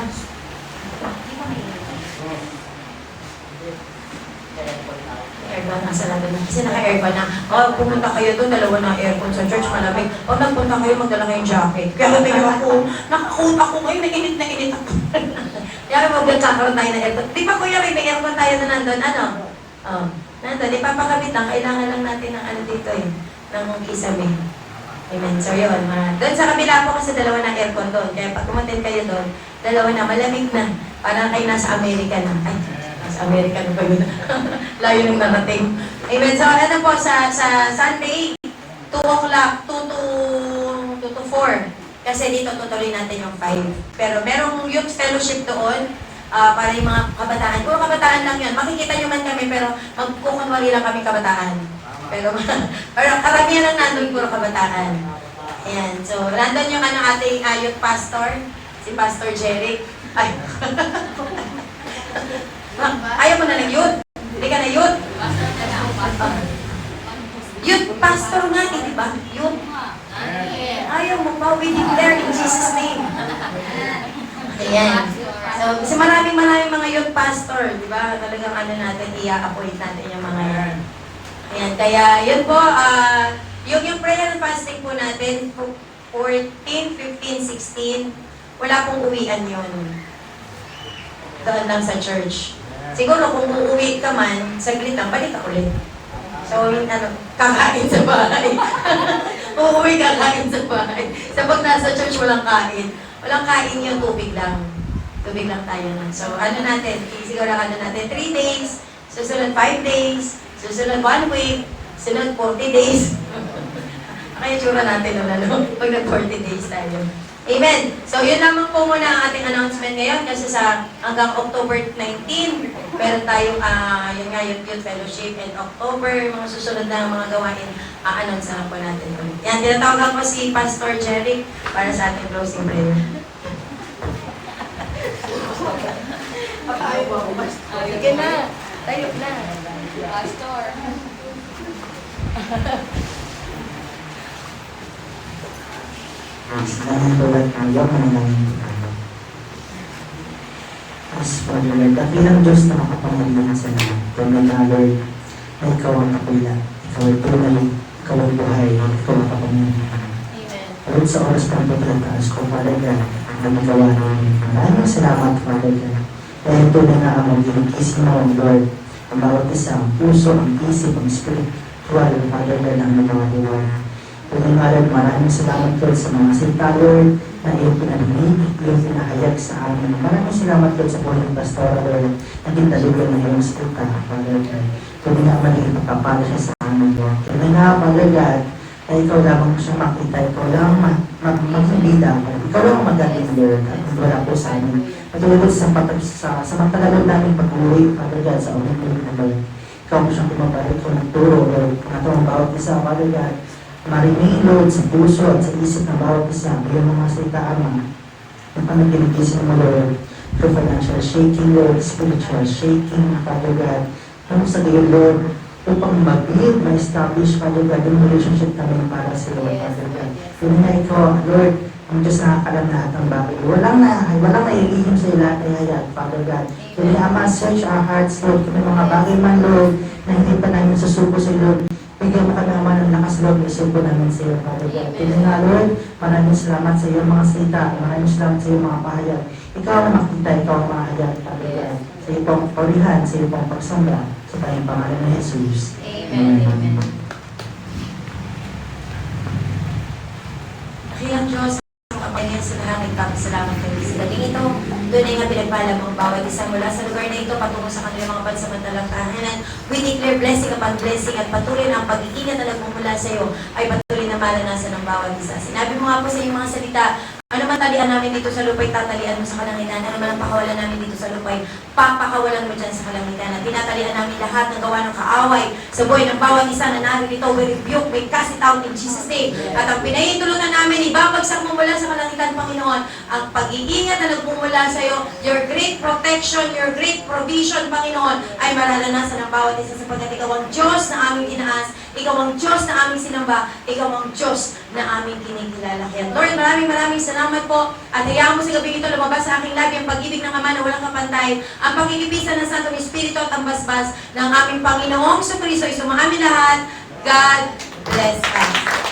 Aircon, nasa natin na. Kasi naka-aircon na. O, pumunta kayo doon, dalawa na aircon sa church, malamig. O, nagpunta kayo, magdala kayong jacket. Kaya sabi niyo ako, naka-coat ako ngayon, nainit na init ako. Kaya magkakaroon tayo ng aircon. Di ba kuya, may aircon tayo na nandun, ano? Oh, nandun, di papakabit lang, kailangan lang natin ng ano dito eh, ng kisame. Amen. So yun, doon sa kabila po kasi dalawa na aircon doon. Kaya pag kumatin kayo doon, dalawa na, malamig na. Parang kayo nasa Amerika na. Ay, nasa Amerika na ba yun? Layo nang narating. Amen. So ano po, sa Sunday, 2 o'clock, 2 to 4. Kasi dito tutuloy natin yung 5. Pero merong youth fellowship doon, para yung mga kabataan. Puro kabataan lang yun. Makikita nyo man kami, pero magkukunwari lang kami kabataan. Pero karamihan lang nandun, puro kabataan. Ayan. So, nandun yung ating youth pastor, si Pastor Jeric. Ay. Ayaw mo na ng youth? Hindi ka na youth? Youth pastor nga, di ba? Youth. Ayaw mo pa, we declare in Jesus' name. Ayan. So, kasi maraming mga youth pastor, di ba? Talagang ano natin, i-appoint natin yung mga yan. Ayan, kaya yun po, yung prayer and fasting po natin, 14, 15, 16, wala pong uwian yun. Doon lang sa church. Siguro kung uuwi ka man, saglit lang, balik ka ulit. So, kakain sa bahay. Uuwi, kakain sa bahay. Sa pag nasa church, walang kain. Walang kain yung tubig lang. Tubig lang tayo nun. So, ano natin? Siguro natin 3 days, susunod 5 days, susunod 1 week, sunod 40 days. Kaya tsura natin nun, pag nag-40 days tayo. Amen. So, yun lamang po muna ang ating announcement ngayon kasi sa hanggang October 19, meron tayong yung youth fellowship and October, mga susunod na mga gawain, announce na po natin ulit. Yan, tinatawagan ko si Pastor Jeric para sa ating closing prayer. Patayo ba ako, Pastor? Sige na, tayo na. Pastor. Salamat ulit tayo, manalangin tayo. As for the Lord, dakilang Diyos na makapangalan sa lahat. Tunay na Lord, na ikaw ang kapila, ikaw ay tunay, ikaw ang buhay, ikaw ang kapangyarihan. Lord, sa oras ng pagkataas ko, Father God, na magawa namin. Maraming salamat, Father God. Dahil tunay na ang magiging mo, Lord, ang bawat isa, ang puso, ang isip, ang spiritual, Father God, ang mga diwan. Tunay nga, Lord, maraming salamat, Lord, sa mga sinta, Lord, na iyong pinalinig, iyong pinahayag sa amin. Maraming salamat, Lord, sa buhay ng pastora, Lord, na gindalugan ng iyong sinta, Father God. Tunay nga, maliging pagpapala siya sa amin, Lord. Tunay nga, Father God, na ikaw lamang siya makita, ikaw lang magbida, ikaw lang magaling, Lord, at wala po sa amin. Matulad sa matagalog namin pag-uwi, Father God, sa ulit-ulit na Lord. Ikaw mo siyang pinabalik ko ng turo, Lord, na itong bawat isa, Father God, marinig, Lord, sa puso at sa isip ng bawat isa, iyong mga salita, Ama, yung panaginitisin mo, Lord, through financial shaking, Lord, spiritual shaking, Father God, yung sa gayon, Lord, upang mag-build, ma-establish, Father God, yung relationship namin para sa Lord, Father God. Yun nga ikaw, Lord, ang Diyos nakakalam lahat ng bagay. Walang nailihim sa lahat ay hayat, Father God. Yun nga, Ama, search our hearts, Lord, kung may mga bagay man, Lord, na hindi pa namin susuko sa Lord. Bigyan mo ka naman ng lakas, Lord, isubo namin sa iyo, Father God. Yun nga, Lord, maraming salamat sa iyo mga salita, maraming salamat sa iyo mga pahayag. Ikaw ang makita, ikaw ang mahayag, Father God. Sa iyo pong purihan, sa iyo pong pagsamba, sa tayong pangalan ng Jesus. Amen. Amen. Kaya Diyos, ang kapangyarihan sa langit, papasalamat kayo sa galing ito. Doon ay nga pinagpala mga bawat isa mula sa lugar na ito patungo sa kanilang mga pansamantalang tahanan. We declare blessing upon blessing at patuloy na ang pag-iingat na nagmumula sa iyo ay patuloy na malanasan ng bawat isa. Sinabi mo nga po sa iyong mga salita, ano man talian namin dito sa lupay, tatalian mo sa kalangitan. Ano man ang pakawalan namin dito sa lupay, papakawalan mo dyan sa kalangitan. At tinatalian namin lahat ng gawa ng kaaway sa buhay ng bawat isa na narito. We rebuke, we cast it out in Jesus' name. At ang pinahintulutan namin, ibabagsak mo mula sa kalangitan, Panginoon, ang pag-iingat na nagmumula sa iyo, your great protection, your great provision, Panginoon, ay mararanasan ng bawat isa sapagkat ikaw ang Diyos na aming inaas, ikaw ang Diyos na aming sinamba, ikaw ang Diyos na aming kinikilala. Kaya Lord, maraming salamat po at hayaan mo sa gabi ito lumabas sa aking labi ang pag-ibig ng Ama na walang kapantay, ang pagkikipisan ng Santong Espiritu at ang basbas ng aming Panginoong Jesucristo. Isumaamin lahat. God bless us.